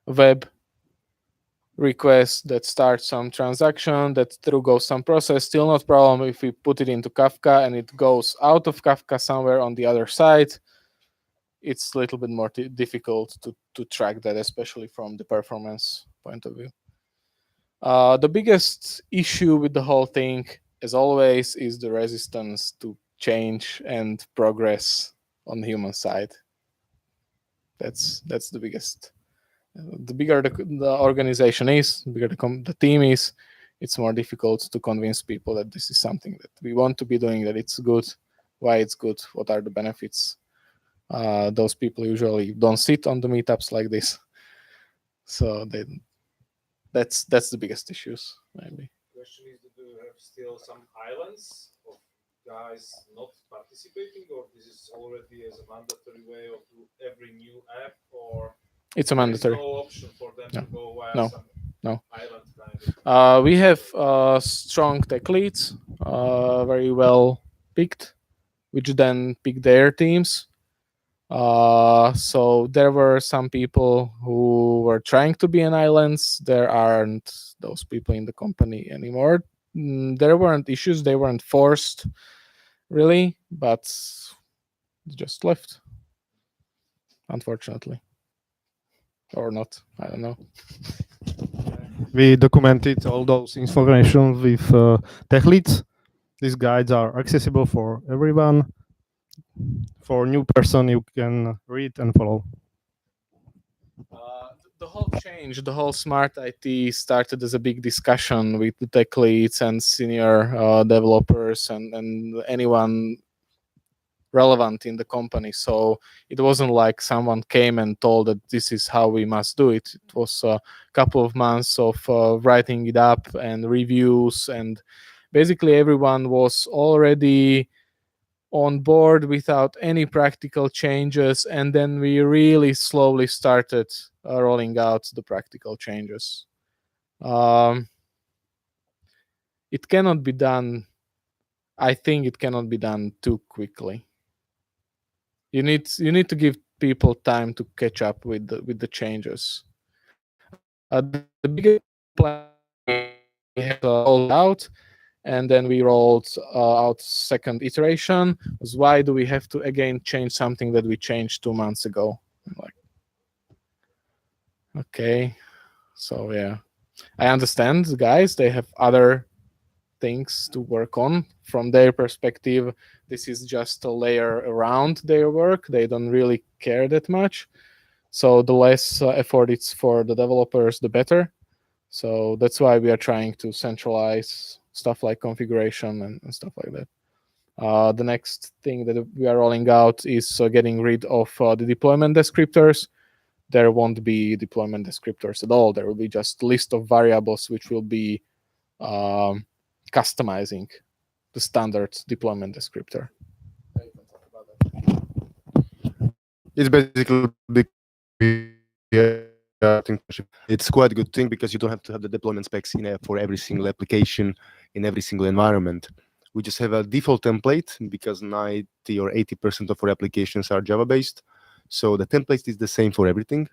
web request that starts some transaction that through goes some process, still not problem if we put it into Kafka and it goes out of Kafka somewhere on the other side. It's a little bit more difficult to track that, especially from the performance point of view. The biggest issue with the whole thing, as always, is the resistance to change and progress on the human side. That's the biggest. The bigger the organization is, the bigger the team is, it's more difficult to convince people that this is something that we want to be doing, that it's good, why it's good, what are the benefits. Those people usually don't sit on the meetups like this, so that's the biggest issues, maybe. Question is, do you have still some islands of guys not participating, or this is already as a mandatory way of every new app, or it's a mandatory? No option for them to go via some island kind of. We have strong tech leads, very well picked, which then pick their teams. So there were some people who were trying to be in islands. There aren't those people in the company anymore. There weren't issues. They weren't forced, really, but just left, unfortunately. Or not, I don't know. We documented all those information with tech leads. These guides are accessible for everyone. for new person, you can read and follow. The whole change, the whole smart IT started as a big discussion with the tech leads and senior developers and anyone relevant in the company. So it wasn't like someone came and told that this is how we must do it. It was a couple of months of writing it up and reviews, and basically everyone was already on board without any practical changes, and then we really slowly started rolling out the practical changes. It cannot be done. I think it cannot be done too quickly. You need to give people time to catch up with the changes. The biggest plan we had rolled out, and then we rolled out second iteration, was why do we have to again change something that we changed 2 months ago? I'm like, okay, so yeah, I understand, guys. They have other things to work on. From their perspective, this is just a layer around their work. They don't really care that much. So the less effort it's for the developers, the better. So that's why we are trying to centralize stuff like configuration and stuff like that. The next thing that we are rolling out is getting rid of the deployment descriptors. There won't be deployment descriptors at all. There will be just a list of variables which will be customizing the standard deployment descriptor. It's basically it's quite a good thing because you don't have to have the deployment specs for every single application in every single environment. We just have a default template because 90 or 80% of our applications are Java based. So the template is the same for everything.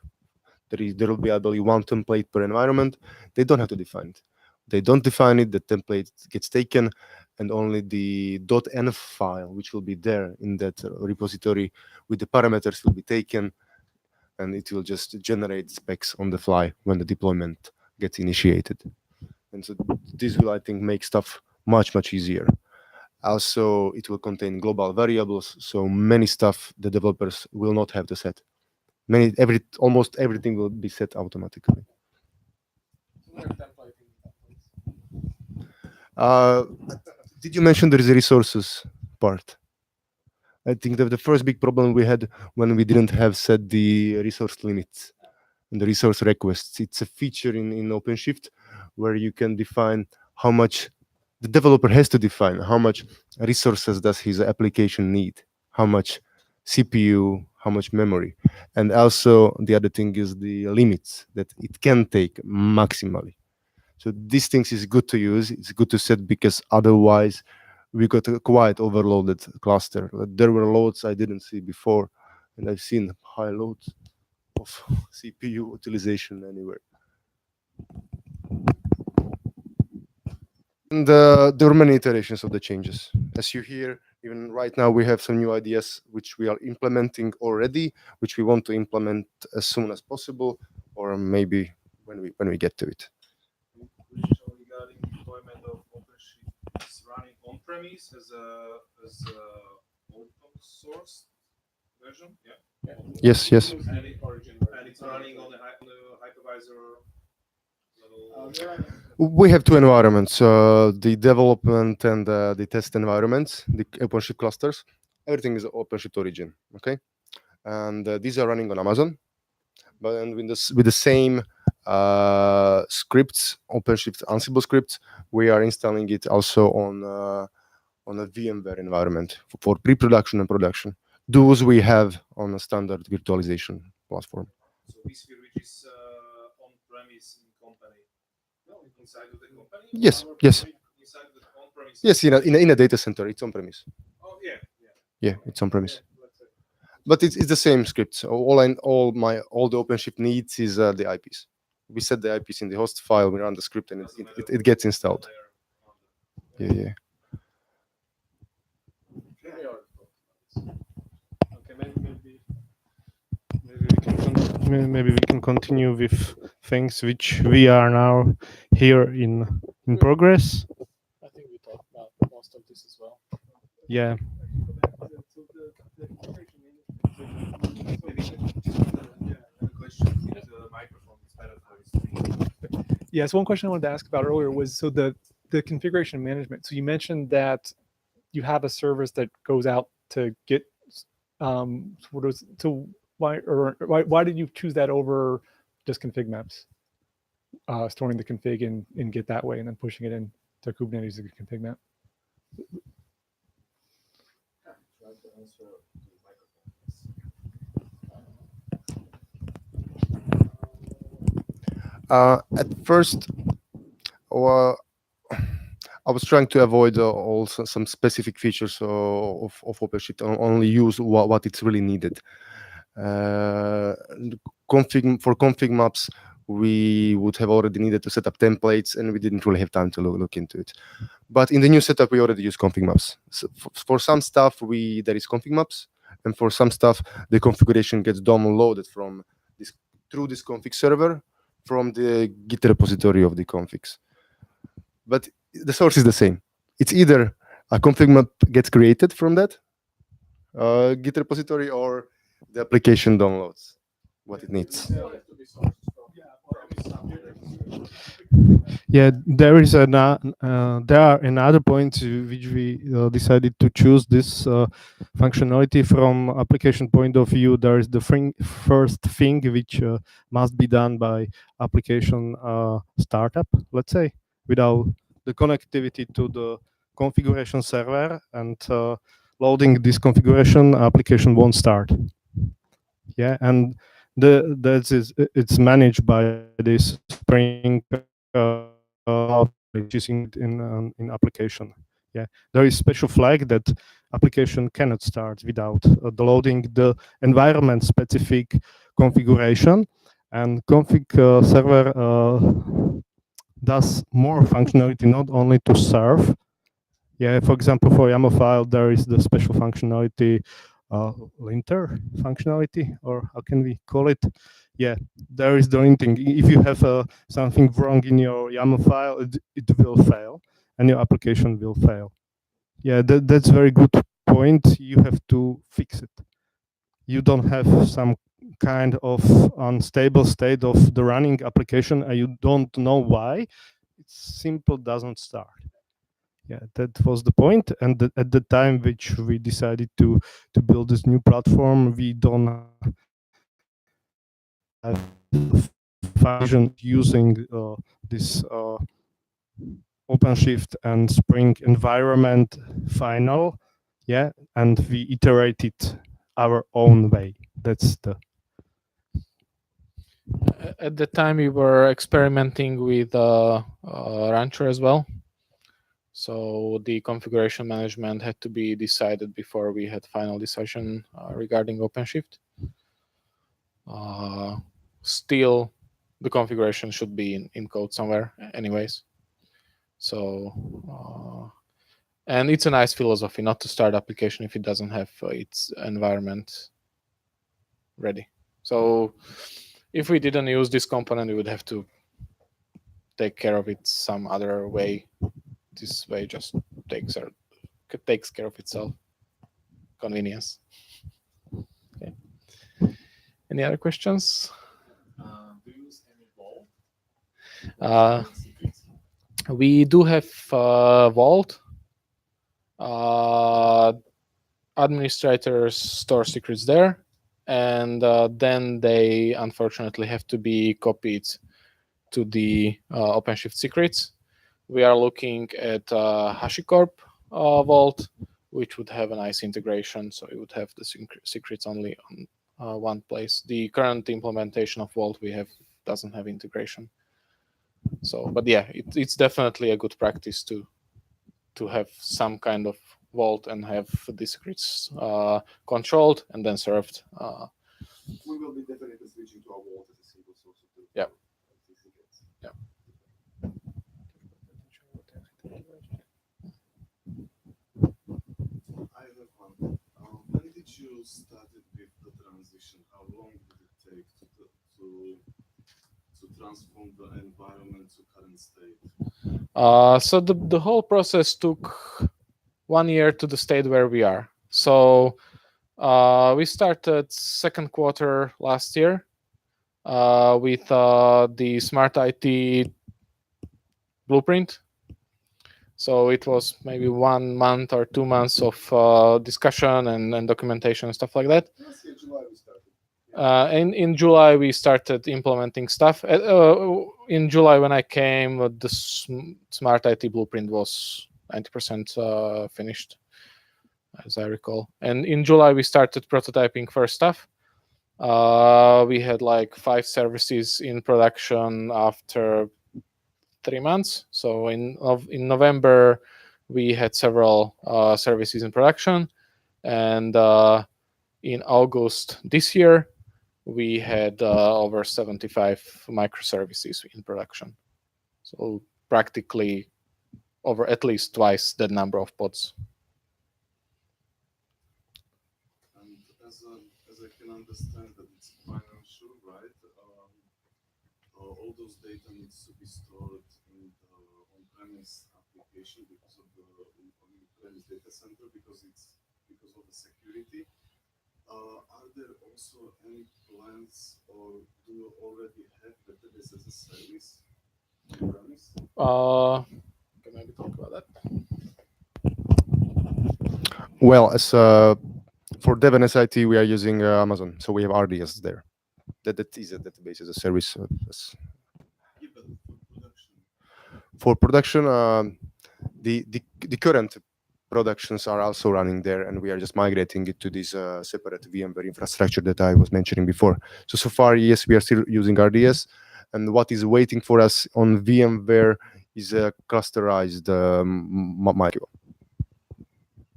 There will be, I believe, one template per environment. They don't have to define it. They don't define it, the template gets taken, and only the .env file, which will be there in that repository with the parameters, will be taken, and it will just generate specs on the fly when the deployment gets initiated. And so this will, I think, make stuff much, much easier. Also, it will contain global variables, so many stuff the developers will not have to set. Almost everything will be set automatically. Did you mention there is a resources part? I think that the first big problem we had when we didn't have set the resource limits and the resource requests. It's a feature in OpenShift where you can define how much the developer has to define how much resources does his application need, how much CPU, how much memory. And also the other thing is the limits that it can take maximally. So these things is good to use. It's good to set because otherwise we got a quite overloaded cluster. There were loads I didn't see before, and I've seen high loads of CPU utilization anywhere. And there were many iterations of the changes. As you hear, even right now we have some new ideas which we are implementing already, which we want to implement as soon as possible, or maybe when we get to it. Regarding deployment of OpenShift is running on-premise as a open source version. Yeah. Yes. And it's running on the hypervisor level. We have two environments: the development and the test environments, the OpenShift clusters. Everything is OpenShift origin. Okay, and these are running on Amazon, but and with the same scripts, OpenShift Ansible scripts, we are installing it also on a VMware environment for pre-production and production. Those we have on a standard virtualization platform. So vSphere, which is on-premise in company, inside of the company. Yes. Inside of the on-premise. Yes, in a data center, it's on-premise. Oh yeah. Yeah, it's on-premise. But it's the same script. All the OpenShift needs is the IPs. We set the IPs in the host file, we run the script, and it gets installed. Yeah. Okay, maybe we can continue with things which we are now here in progress. I think we talked about most of this as well. Yeah. Yes, one question I wanted to ask about earlier was the configuration management. So you mentioned that you have a service that goes out to get why did you choose that over just config maps? Storing the config in Git that way and then pushing it in to Kubernetes as a config map. At first, well, I was trying to avoid also some specific features of OpenShift, only use what it's really needed. For config maps, we would have already needed to set up templates, and we didn't really have time to look into it. But in the new setup, we already use config maps. So for some stuff, there is config maps, and for some stuff, the configuration gets downloaded through this config server from the Git repository of the configs. But the source is the same. It's either a config map gets created from that Git repository, or the application downloads what it needs. Yeah, there are another points which we decided to choose this functionality from application point of view. There is the first thing which must be done by application startup, let's say, without the connectivity to the configuration server and loading this configuration, application won't start. Yeah, and it's managed by this Spring using it in application. Yeah, there is special flag that application cannot start without loading the environment specific configuration, and config server does more functionality, not only to serve. Yeah, for example, for YAML file, there is the special functionality, linter functionality, or how can we call it? Yeah, there is the linting. If you have something wrong in your YAML file, it will fail, and your application will fail. Yeah, that's a very good point. You have to fix it. You don't have some kind of unstable state of the running application, and you don't know why. It's simple, doesn't start. Yeah, that was the point. And at the time which we decided to build this new platform, we don't have function using this OpenShift and Spring environment final. Yeah, and we iterated our own way. That's the. At the time, we were experimenting with Rancher as well. So the configuration management had to be decided before we had final decision regarding OpenShift. Still, the configuration should be in code somewhere anyways. So, and it's a nice philosophy not to start application if it doesn't have its environment ready. So if we didn't use this component, we would have to take care of it some other way. This way just takes care of itself. Convenience. Okay. Any other questions? Do you use any vault? We do have Vault. Administrators store secrets there, and then they unfortunately have to be copied to the OpenShift secrets. We are looking at HashiCorp Vault, which would have a nice integration, so it would have the secrets only on one place. The current implementation of Vault we have doesn't have integration. So, but yeah, it's definitely a good practice to have some kind of Vault and have the secrets controlled and then served. We will be definitely switching to our Vault as a single source of Yeah. Yeah. I have one. When did you start with the transition? How long did it take to transform the environment to current state? So the whole process took 1 year to the state where we are. So We started second quarter last year with the Smart IT blueprint. So it was maybe 1 month or 2 months of discussion and documentation and stuff like that. Last year, July, we started. In July, we started implementing stuff. In July, when I came, the Smart IT blueprint was 90% finished, as I recall. And in July, we started prototyping first stuff. We had like 5 services in production after 3 months. So in November, we had several services in production. And in August this year, we had over 75 microservices in production. So practically over at least twice the number of pods. And as I can understand that it's financial, right? All those data needs to be stored in the on-premise application because of the on-premise data center because of the security. Are there also any plans, or do you already have database as a service on-premise? Can maybe talk about that. Well, as for Dev and SIT, we are using Amazon, so we have RDS there. That is a database as a service. Yeah, but For production, the current productions are also running there, and we are just migrating it to this separate VMware infrastructure that I was mentioning before. So far, yes, we are still using RDS, and what is waiting for us on VMware is a clusterized module.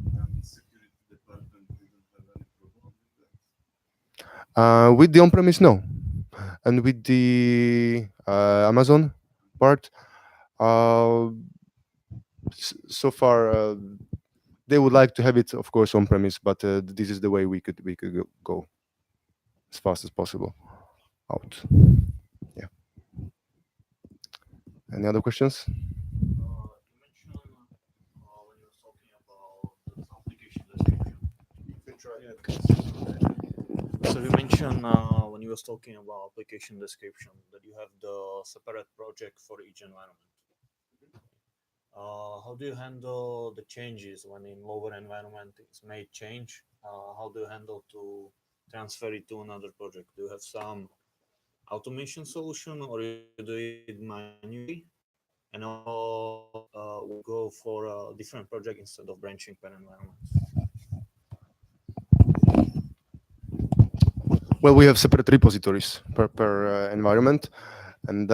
and security department didn't have any problem with that? With the on-premise, no, and with the Amazon part, so far they would like to have it, of course, on-premise, but this is the way we could go as fast as possible out. Yeah. Any other questions? You mentioned when you were talking about the application description. So you mentioned when you were talking about application description that you have the separate project for each environment. How do you handle the changes when in lower environment it's made change? How do you handle to transfer it to another project? Do you have some automation solution, or you do it manually? And we go for a different project instead of branching per environment. Well, we have separate repositories per environment, and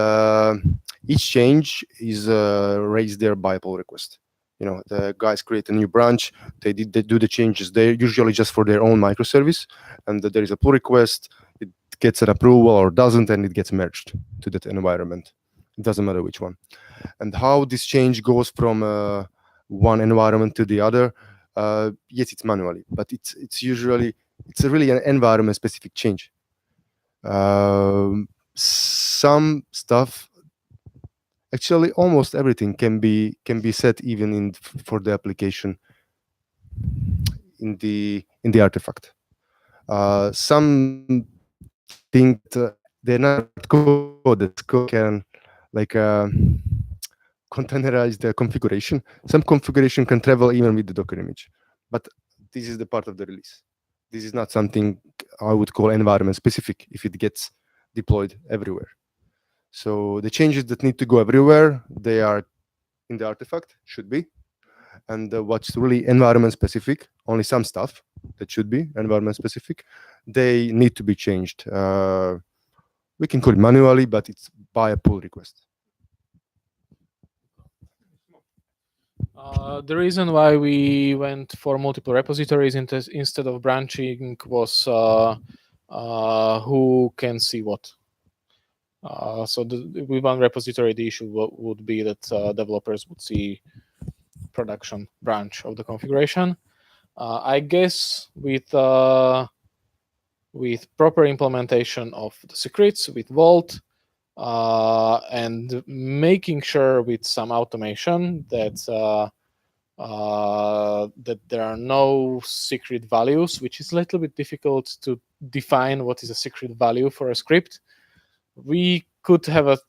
each change is raised there by pull request. You know, the guys create a new branch, they do the changes there, usually just for their own microservice, and there is a pull request, it gets an approval or doesn't, and it gets merged to that environment. It doesn't matter which one. And how this change goes from one environment to the other, yes, it's manually, but it's really an environment specific change. Some stuff, actually almost everything can be set even for the application in the artifact. Some things they're not coded, can like containerize the configuration. Some configuration can travel even with the Docker image, but this is the part of the release. This is not something I would call environment specific if it gets deployed everywhere. So the changes that need to go everywhere, they are in the artifact, should be. And what's really environment specific, only some stuff that should be environment specific, they need to be changed. We can code it manually, but it's by a pull request. The reason why we went for multiple repositories instead of branching was who can see what. So with one repository, the issue would be that developers would see production branch of the configuration. I guess with proper implementation of the secrets with Vault and making sure with some automation that that there are no secret values, which is a little bit difficult to define what is a secret value for a script. We could have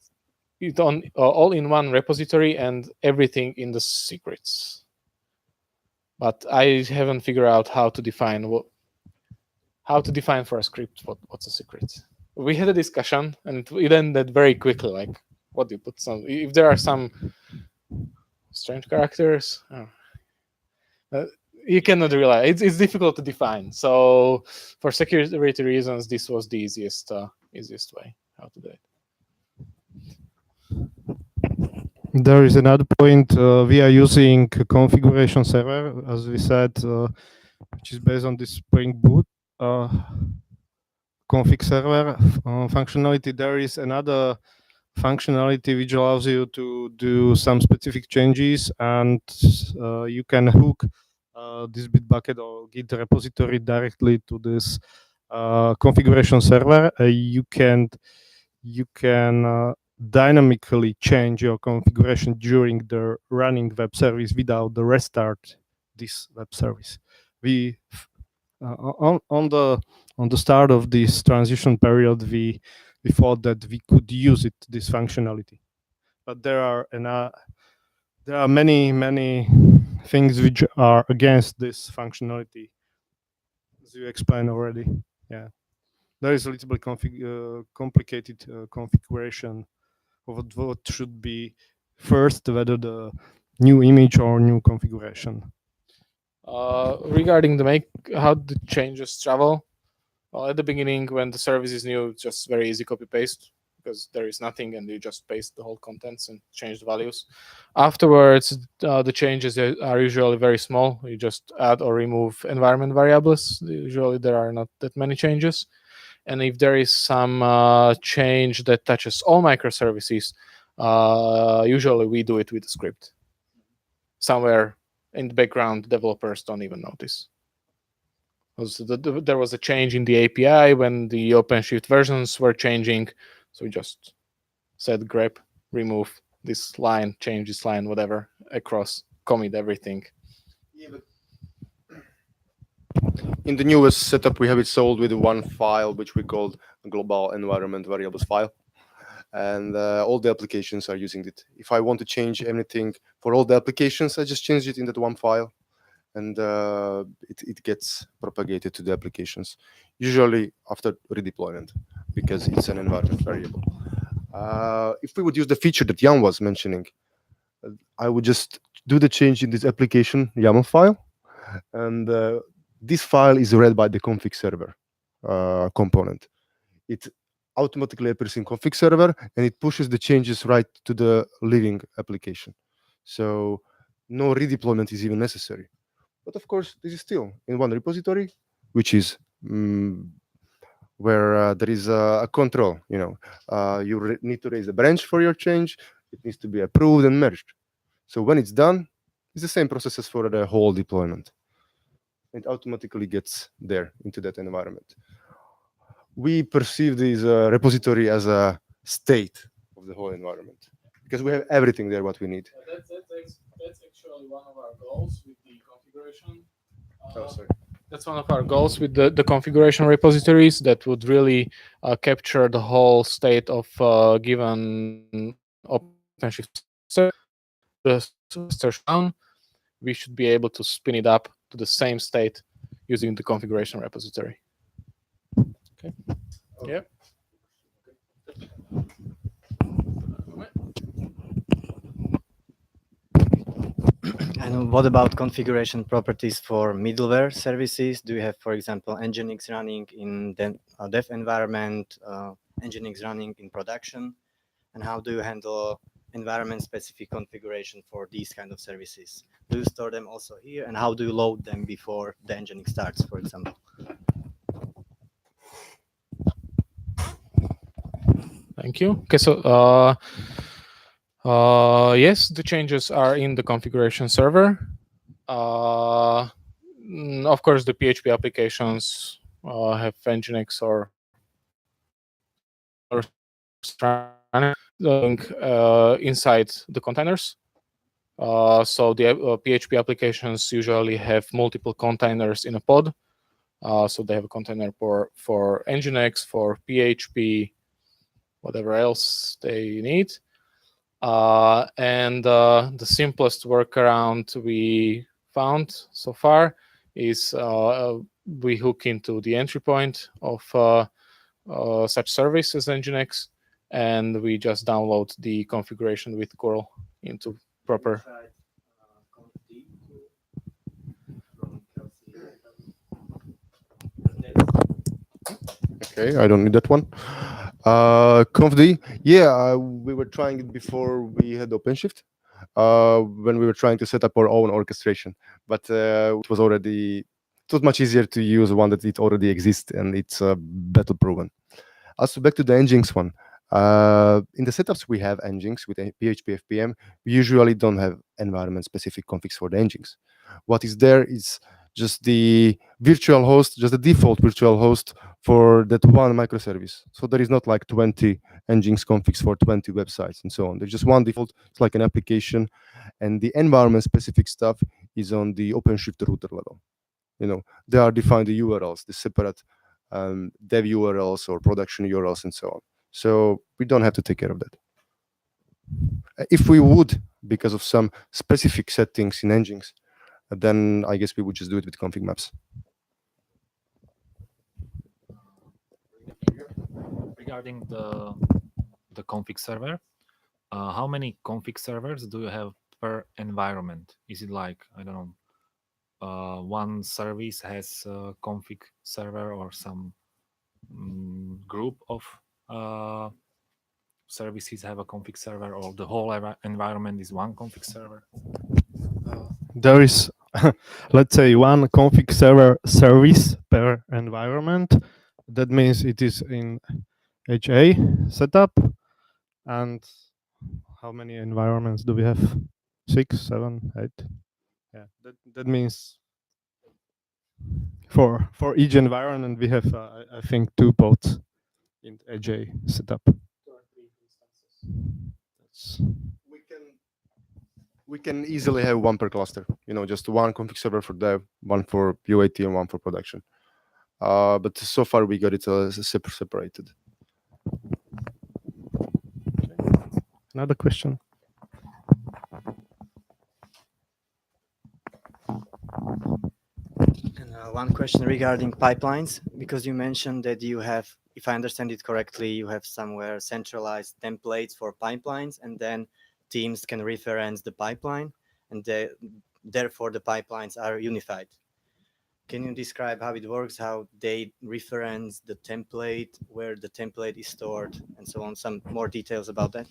it on all in one repository and everything in the secrets. But I haven't figured out how to define for a script what's a secret. We had a discussion and it ended very quickly. Like, what do you put? If there are some strange characters, you cannot rely. It's difficult to define. So for security reasons, this was the easiest way how to do it. There is another point. We are using a configuration server, as we said, which is based on this Spring Boot config server functionality. There is another functionality which allows you to do some specific changes, and you can hook this Bitbucket or Git repository directly to this configuration server. You can dynamically change your configuration during the running web service without the restart this web service. We on the start of this transition period, we thought that we could use this functionality, but there are many things which are against this functionality, as you explained already. Yeah, there is a little bit complicated configuration of what should be first, whether the new image or new configuration. Regarding how the changes travel, well, at the beginning when the service is new, it's just very easy copy paste because there is nothing and you just paste the whole contents and change the values. Afterwards, the changes are usually very small. You just add or remove environment variables. Usually there are not that many changes. And if there is some change that touches all microservices, usually we do it with a script. Somewhere in the background, developers don't even notice. Also, there was a change in the API when the OpenShift versions were changing. So we just said grep, remove this line, change this line, whatever, across, commit everything. Yeah, but in the newest setup, we have it sold with one file, which we called global environment variables file. And all the applications are using it. If I want to change anything for all the applications, I just change it in that one file, and it gets propagated to the applications, usually after redeployment, because it's an environment variable. If we would use the feature that Jan was mentioning, I would just do the change in this application YAML file, and this file is read by the config server component. It automatically appears in config server, and it pushes the changes right to the living application. So no redeployment is even necessary. But of course, this is still in one repository, which is where there is a control. You need to raise a branch for your change. It needs to be approved and merged. So when it's done, it's the same process as for the whole deployment. It automatically gets there into that environment. We perceive this repository as a state of the whole environment because we have everything there what we need. That's actually one of our goals with the configuration. That's one of our goals with the configuration repositories that would really capture the whole state of given OpenShift. The search down, we should be able to spin it up to the same state using the configuration repository. Okay. Yeah. And what about configuration properties for middleware services? Do you have, for example, Nginx running in the dev environment, Nginx running in production? And how do you handle environment-specific configuration for these kind of services? Do you store them also here? And how do you load them before the Nginx starts, for example? Thank you. Okay, so yes, the changes are in the configuration server. Of course, the PHP applications have Nginx or inside the containers. So the PHP applications usually have multiple containers in a pod. So they have a container for Nginx, for PHP, whatever else they need. And the simplest workaround we found so far is we hook into the entry point of such service as Nginx, and we just download the configuration with curl into proper. Okay, I don't need that one. Confd, yeah, we were trying it before we had OpenShift, when we were trying to set up our own orchestration, but it was much easier to use one that it already exists and it's battle proven. Also, back to the Nginx one. In the setups we have Nginx with PHP FPM, we usually don't have environment specific configs for the Nginx. What is there is just the virtual host, just the default virtual host for that one microservice. So there is not like 20 Nginx configs for 20 websites and so on. There's just one default. It's like an application, and the environment specific stuff is on the OpenShift router level. You know, they are defined the URLs, the separate dev URLs or production URLs and so on. So we don't have to take care of that. If we would, because of some specific settings in Nginx, then I guess we would just do it with config maps. Regarding the config server, how many config servers do you have per environment? Is it like, I don't know, one service has a config server or some group of services have a config server, or the whole environment is one config server? There is, let's say, one config server service per environment. That means it is in HA setup. And how many environments do we have? 6, 7, 8. Yeah, that means for each environment we have I think 2 pods in HA setup. We can easily have one per cluster. You know, just one config server for dev, one for UAT, and one for production. But so far we got it separated. Another question. And one question regarding pipelines, because you mentioned that you have, if I understand it correctly, you have somewhere centralized templates for pipelines, and then teams can reference the pipeline, and therefore the pipelines are unified. Can you describe how it works, how they reference the template, where the template is stored, and so on? Some more details about that?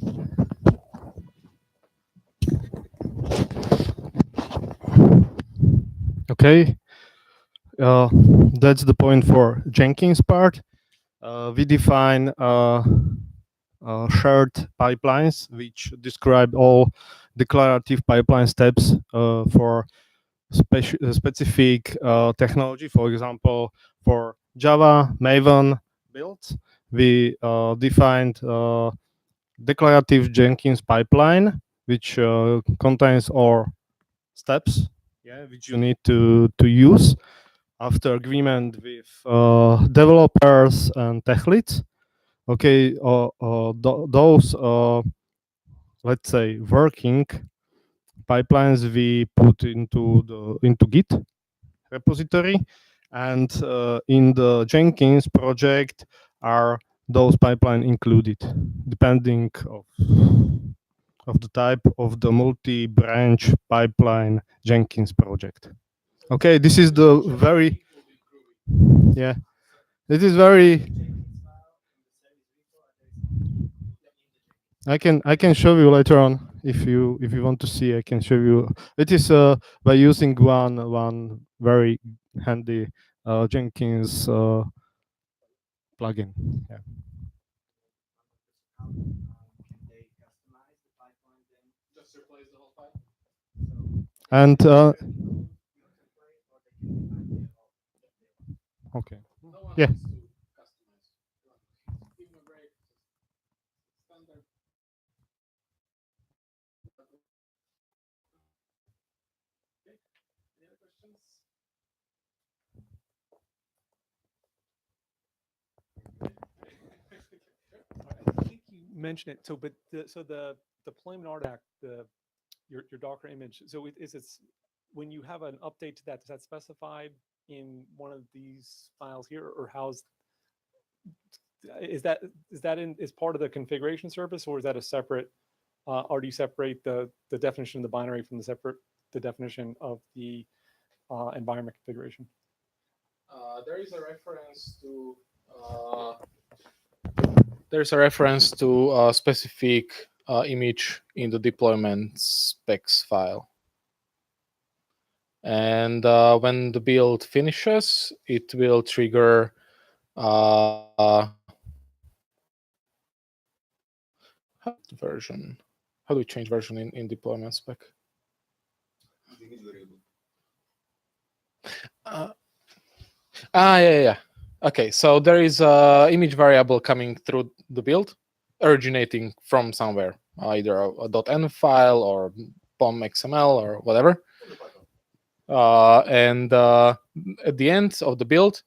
Okay, that's the point for Jenkins part. We define shared pipelines, which describe all declarative pipeline steps for specific technology. For example, for Java Maven builds, we defined declarative Jenkins pipeline, which contains all steps, which you need to use after agreement with developers and tech leads. Okay, those let's say working pipelines we put into Git repository, and in the Jenkins project are those pipeline included, depending of the type of the multi-branch pipeline Jenkins project. Okay, this is the very, yeah, this is very, I can show you later on if you want to see. I can show you. It is by using one very handy Jenkins plugin. Yeah. And okay, yeah. mention it. So, but the deployment artifact, your Docker image. So is it when you have an update to that? Is that specified in one of these files here, or is that is part of the configuration service, or is that a separate? Or do you separate the definition of the binary from the definition of the environment configuration? There is a reference to a specific image in the deployment specs file. And when the build finishes, it will trigger version. How do we change version in deployment spec? Yeah. Okay, so there is a image variable coming through the build, originating from somewhere, either a .env file or POM XML or whatever. And at the end of the build,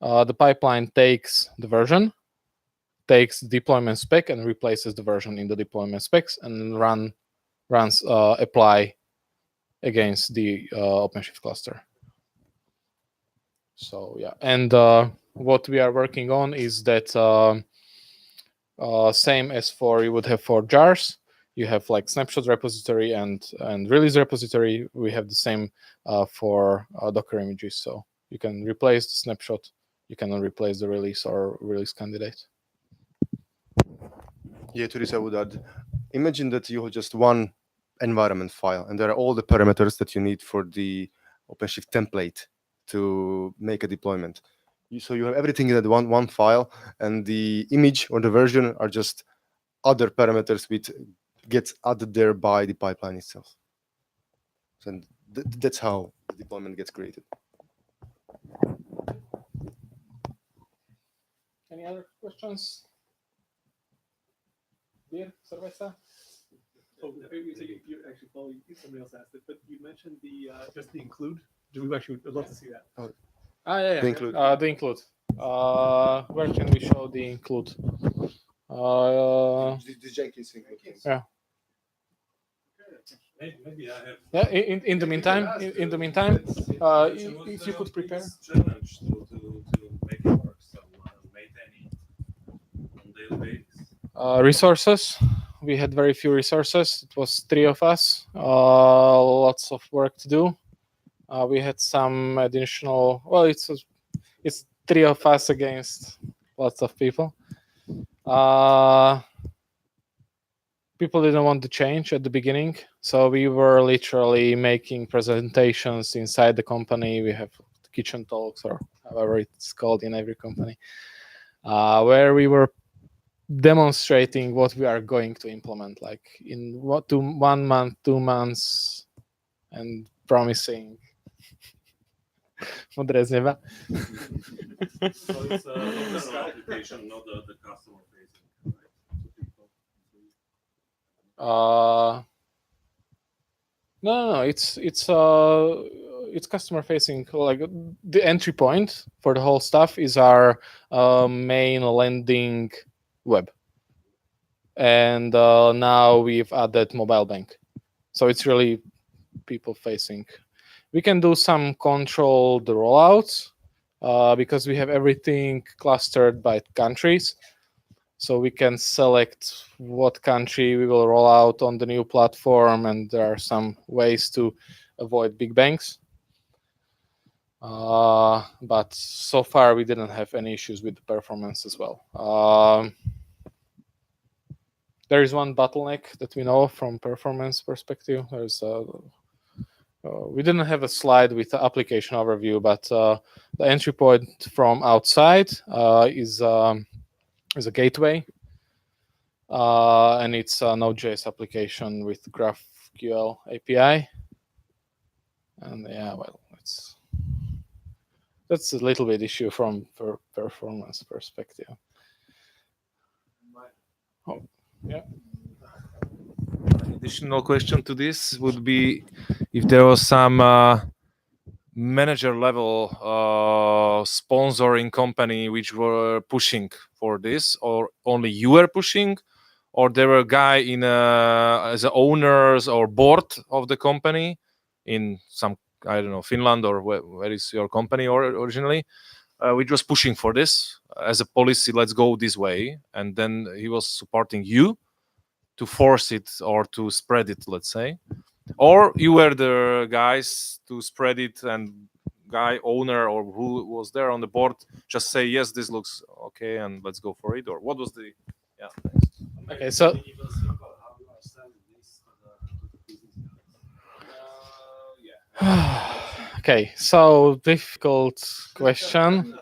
the pipeline takes the version, takes the deployment spec, and replaces the version in the deployment specs, and runs apply against the OpenShift cluster. So yeah, and what we are working on is that same as you would have for jars. You have like snapshot repository and release repository. We have the same for Docker images. So you can replace the snapshot. You cannot replace the release or release candidate. Yeah, to this I would add, imagine that you have just one environment file, and there are all the parameters that you need for the OpenShift template to make a deployment. So you have everything in that one file, and the image or the version are just other parameters which gets added there by the pipeline itself. So that's how the deployment gets created. Any other questions? Beer, cerveza? Oh, you actually, Paul, somebody else asked it, but you mentioned just the include. I'd love to see that. Oh. Yeah. The include. The include. Where can we show the include? The Jenkins thing. Yeah. Maybe I have. Yeah. In the meantime, if you could prepare. Challenge to make it work. So made any on daily basis. Resources. We had very few resources. It was 3 of us. Lots of work to do. We had some additional. Well, it's 3 of us against lots of people. People didn't want to change at the beginning, so we were literally making presentations inside the company. We have kitchen talks, or however it's called in every company, where we were demonstrating what we are going to implement, like in 1 month, 2 months, and promising. Modré z neba. So it's a local application, not the customer facing, right? No. It's customer facing. Like the entry point for the whole stuff is our main landing web, and now we've added mobile bank, so it's really people facing. We can do some controlled rollouts because we have everything clustered by countries. So we can select what country we will roll out on the new platform, and there are some ways to avoid big bangs. But so far, we didn't have any issues with the performance as well. There is one bottleneck that we know from performance perspective. There's we didn't have a slide with the application overview, but the entry point from outside is a gateway, and it's a Node.js application with GraphQL API. And yeah, well, that's a little bit issue from performance perspective. Oh, yeah. Additional question to this would be if there was some manager level sponsoring company which were pushing for this, or only you were pushing, or there were a guy in as a owners or board of the company in some, I don't know, Finland, or where is your company originally, which was pushing for this as a policy. Let's go this way, and then he was supporting you to force it or to spread it, let's say, or you were the guys to spread it, and guy owner or who was there on the board just say yes, this looks okay and let's go for it, or what was the Okay, so okay, so difficult question.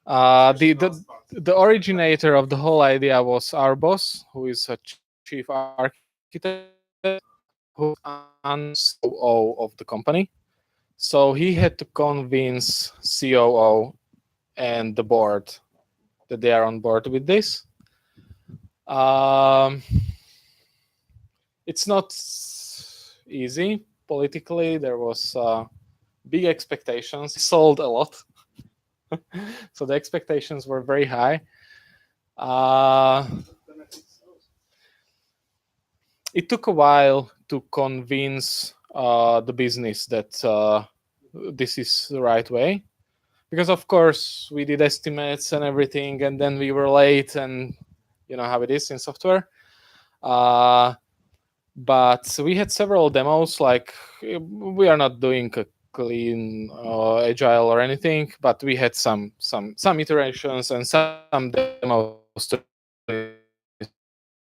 The originator of the whole idea was our boss, who is a chief architect, who is COO of the company. So he had to convince COO and the board that they are on board with this. It's not easy politically. There was big expectations. He sold a lot. So the expectations were very high. It took a while to convince the business that this is the right way, because of course we did estimates and everything, and then we were late, and you know how it is in software. But we had several demos. Like, we are not doing a clean agile or anything, but we had some iterations and some demos to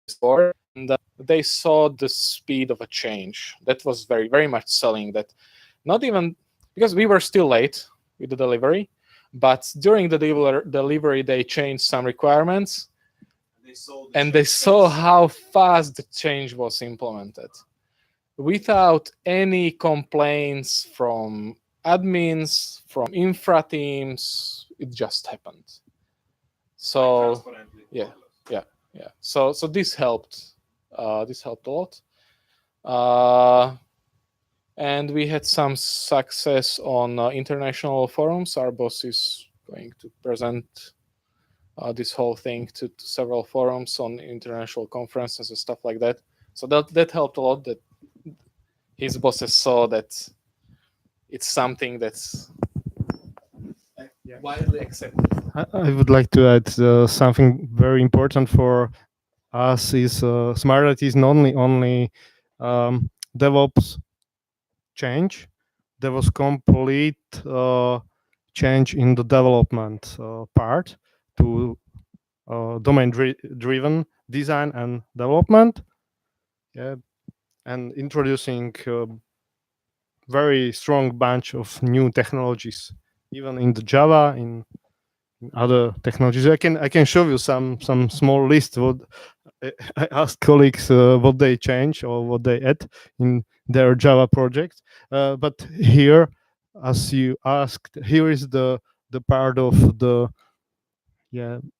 store, and they saw the speed of a change that was very, very much selling. That not even because we were still late with the delivery, but during the delivery they changed some requirements, and they saw how fast the change was implemented without any complaints from admins, from infra teams. It just happened. So yeah. So this helped. This helped a lot. And we had some success on international forums. Our boss is going to present this whole thing to several forums on international conferences and stuff like that. So that helped a lot, that his bosses saw that it's something that's widely accepted. I would like to add something very important for us is Smartlet is not only DevOps change. There was complete change in the development part to domain-driven design and development. Yeah, and introducing very strong bunch of new technologies, even in the Java, in other technologies. I can show you some small list. What I asked colleagues what they change or what they add in their Java project. But here, as you asked, here is the part of the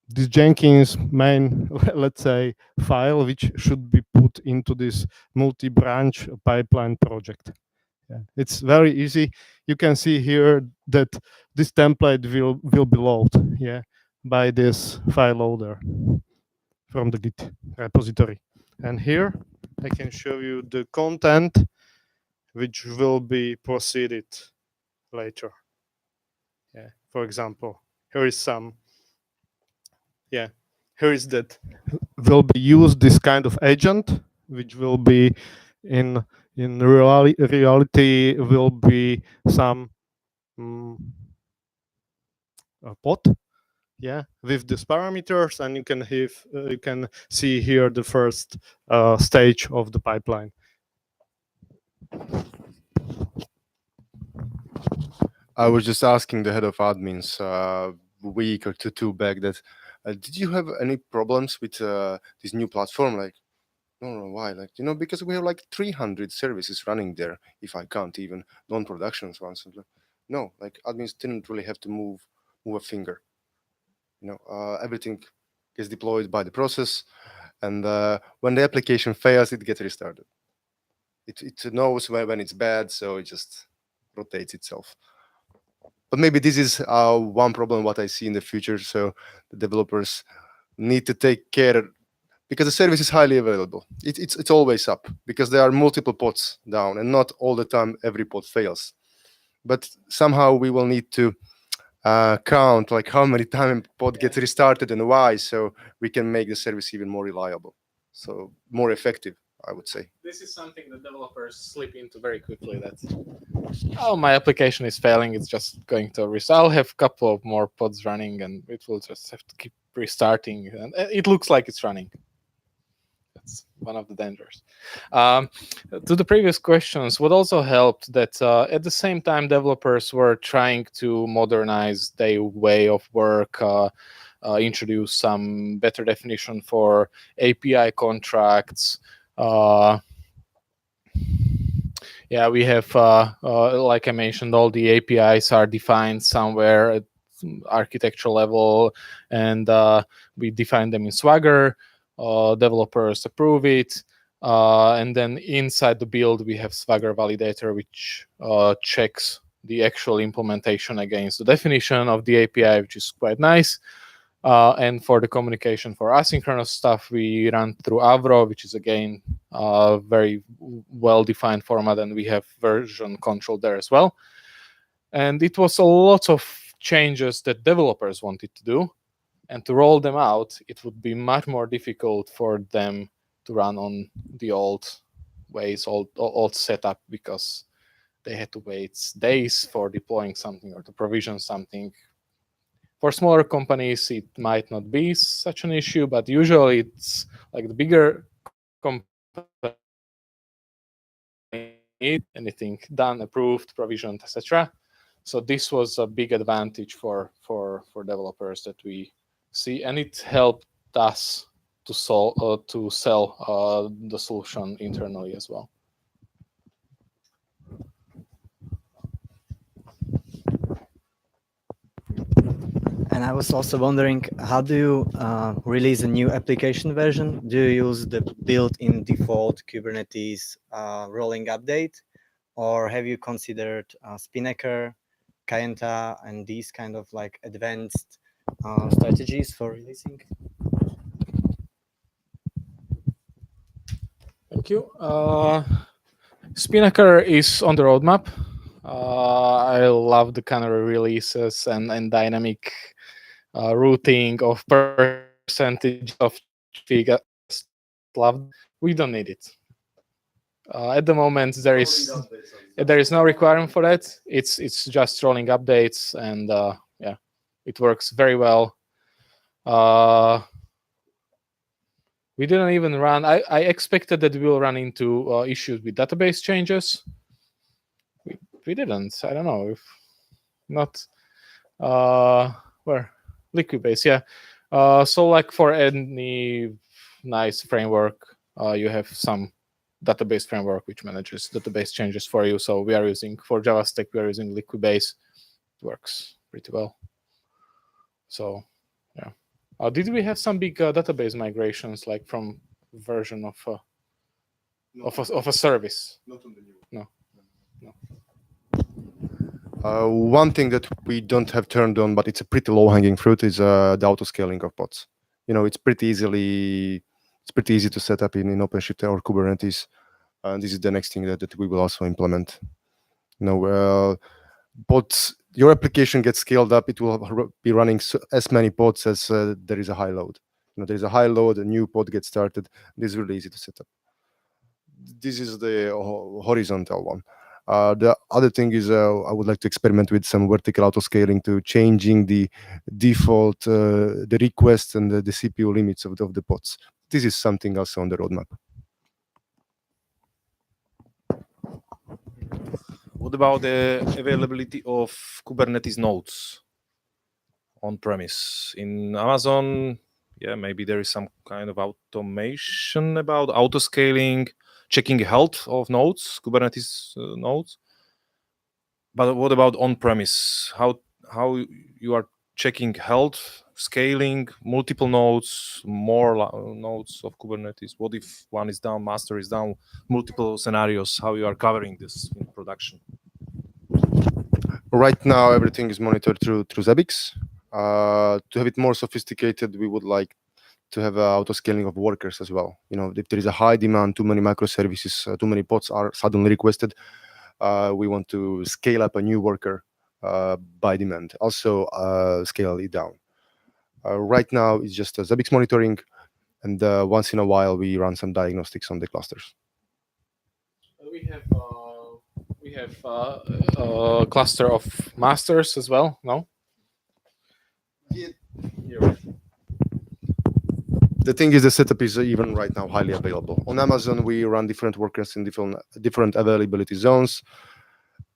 this Jenkins main, let's say, file, which should be put into this multi-branch pipeline project. Yeah, it's very easy. You can see here that this template will be loaded, by this file loader from the Git repository. And here I can show you the content which will be proceeded later. Yeah, for example, here is some. Yeah, here is that will be used this kind of agent, which will be in reality will be some pot, with these parameters, and you can see here the first stage of the pipeline. I was just asking the head of admins a week or two back that did you have any problems with this new platform? Like, no, why? Like, because we have like 300 services running there, if I count even non-production ones. No, like admins didn't really have to move a finger. Everything gets deployed by the process, and when the application fails, it gets restarted. It knows when it's bad, so it just rotates itself. But maybe this is one problem what I see in the future. So the developers need to take care because the service is highly available. It's always up because there are multiple pods down, and not all the time every pod fails. But somehow we will need to count like how many times a pod gets restarted and why, so we can make the service even more reliable, so more effective, I would say. This is something that developers slip into very quickly. That, oh, my application is failing. It's just going to restart. I'll have a couple of more pods running, and it will just have to keep restarting. And it looks like it's running. That's one of the dangers. To the previous questions, what also helped that at the same time developers were trying to modernize their way of work, introduce some better definition for API contracts. Yeah, we have, like I mentioned, all the APIs are defined somewhere at architecture level, and we define them in Swagger. Developers approve it, and then inside the build we have Swagger validator, which checks the actual implementation against the definition of the API, which is quite nice. And for the communication for asynchronous stuff, we run through Avro, which is again a very well-defined format, and we have version control there as well. And it was a lot of changes that developers wanted to do. And to roll them out, it would be much more difficult for them to run on the old ways, old setup, because they had to wait days for deploying something or to provision something. For smaller companies, it might not be such an issue, but usually it's like the bigger company need anything done, approved, provisioned, etc. So this was a big advantage for developers that we see, and it helped us to sell the solution internally as well. And I was also wondering, how do you release a new application version? Do you use the built-in default Kubernetes rolling update, or have you considered Spinnaker, Kayenta, and these kind of like advanced strategies for releasing? Thank you. Spinnaker is on the roadmap. I love the canary releases and dynamic routing of percentage of figure. Love. We don't need it. At the moment, there is no requirement for that. It's just rolling updates, and yeah, it works very well. We didn't even run. I expected that we will run into issues with database changes. We didn't. I don't know if not. Where Liquibase, yeah. So like for any nice framework, you have some database framework which manages database changes for you. So we are using, for JavaStack, we are using Liquibase. It works pretty well. So yeah. Did we have some big database migrations, like from version of a service? Not on the new. No. One thing that we don't have turned on, but it's a pretty low-hanging fruit, is the auto-scaling of pods. You know, it's pretty easy to set up in OpenShift or Kubernetes, and this is the next thing that we will also implement. You know, pods. Your application gets scaled up, it will be running as many pods as there is a high load. You know, there is a high load, a new pod gets started. This is really easy to set up. This is the horizontal one. The other thing is I would like to experiment with some vertical auto-scaling to changing the default, the requests and the CPU limits of the pods. This is something also on the roadmap. What about the availability of Kubernetes nodes on premise? In Amazon, yeah, maybe there is some kind of automation about auto-scaling, checking health of nodes, Kubernetes nodes. But what about on-premise? How you are checking health, scaling, multiple nodes, more nodes of Kubernetes? What if one is down, master is down, multiple scenarios? How you are covering this in production? Right now, everything is monitored through Zabbix. To have it more sophisticated, we would like to have auto scaling of workers as well. You know, if there is a high demand, too many microservices, too many pods are suddenly requested, we want to scale up a new worker by demand. Also scale it down. Right now, it's just Zabbix monitoring, and once in a while, we run some diagnostics on the clusters. We have a cluster of masters as well. No. The thing is, the setup is even right now highly available. On Amazon, we run different workers in different availability zones.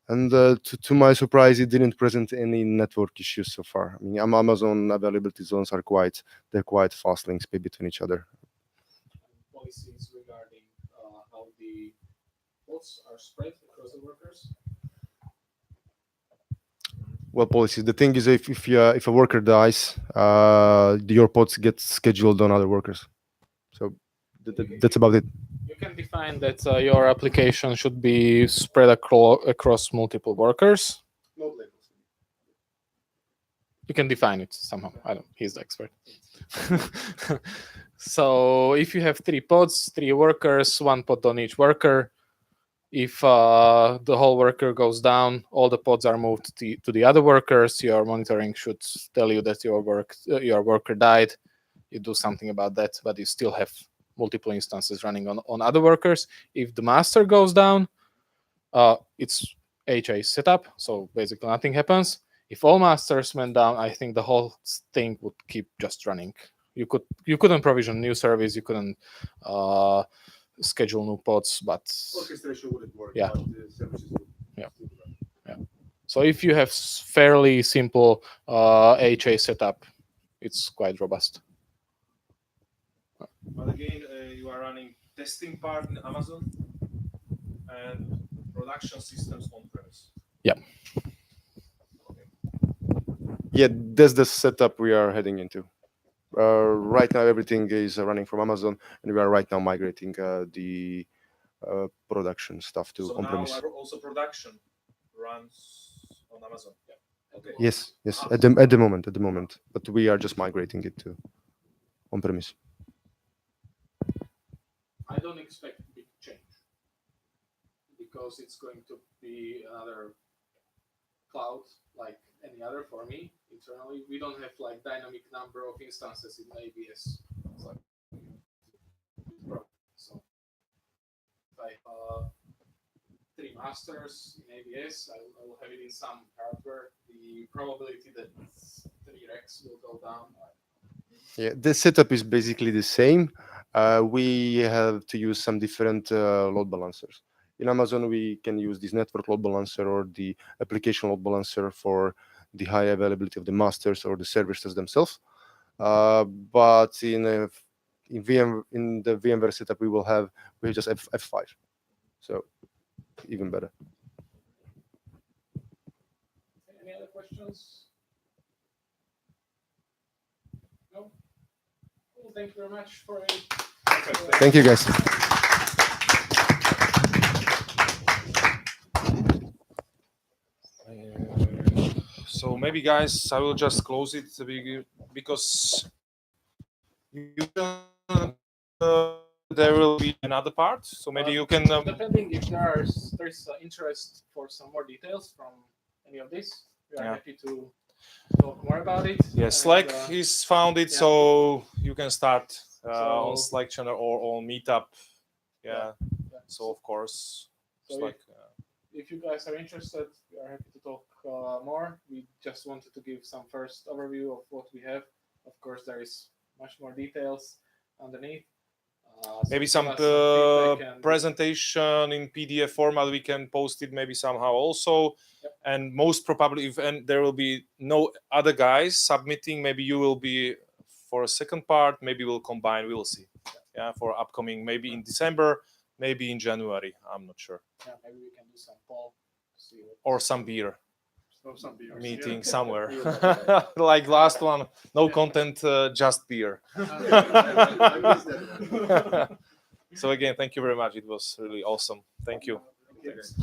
And to my surprise, it didn't present any network issues so far. I mean, Amazon availability zones are quite fast links between each other. Policies regarding how the pods are spread across the workers. Well, policies. The thing is, if a worker dies, your pods get scheduled on other workers. So that's about it. You can define that your application should be spread across multiple workers. You can define it somehow. I don't. He's the expert. So if you have 3 pods, 3 workers, 1 pod on each worker. If the whole worker goes down, all the pods are moved to the other workers. Your monitoring should tell you that your worker died. You do something about that, but you still have multiple instances running on other workers. If the master goes down, it's HA setup, so basically nothing happens. If all masters went down, I think the whole thing would keep just running. You couldn't provision new service. You couldn't schedule new pods, but orchestration wouldn't work. Yeah. But the services would. Yeah. So if you have fairly simple HA setup, it's quite robust. But again, you are running testing part in Amazon and production systems on-premise. Yeah. Okay. Yeah, that's the setup we are heading into. Right now, everything is running from Amazon, and we are right now migrating the production stuff to on-premise. So now also production runs on Amazon. Yeah. Okay. Yes. At the moment, but we are just migrating it to on-premise. I don't expect big change because it's going to be another cloud like any other for me internally. We don't have like dynamic number of instances in ABS. So if I have 3 masters in ABS, I will have it in some hardware. The probability that 3 racks will go down. Yeah, the setup is basically the same. We have to use some different load balancers. In Amazon, we can use this network load balancer or the application load balancer for the high availability of the masters or the services themselves. But in the VMware setup, we just have F5, so even better. Any other questions? No. Cool. Thank you very much for it. Thank you, guys. So maybe, guys, I will just close it because there will be another part. So maybe you can. Depending if there's interest for some more details from any of this, we are happy to talk more about it. Yeah, Slack is founded, so you can start on So- Slack channel or on Meetup. Yeah. So of course, So Slack. if you guys are interested, we are happy to talk more. We just wanted to give some first overview of what we have. Of course, there is much more details underneath. Maybe give some us feedback and- presentation in PDF format. We can post it maybe somehow also. Yep. And most probably, if there will be no other guys submitting, maybe you will be for a second part. Maybe we'll combine. We will see. Yeah, for upcoming, maybe in December, maybe in January. I'm not sure. Yeah, maybe we can do some poll. See what Or some beer some beers. meeting Yeah. somewhere. Yeah. Like last one, no content, just beer. So again, thank you very much. It was really awesome. Thank you. Thanks.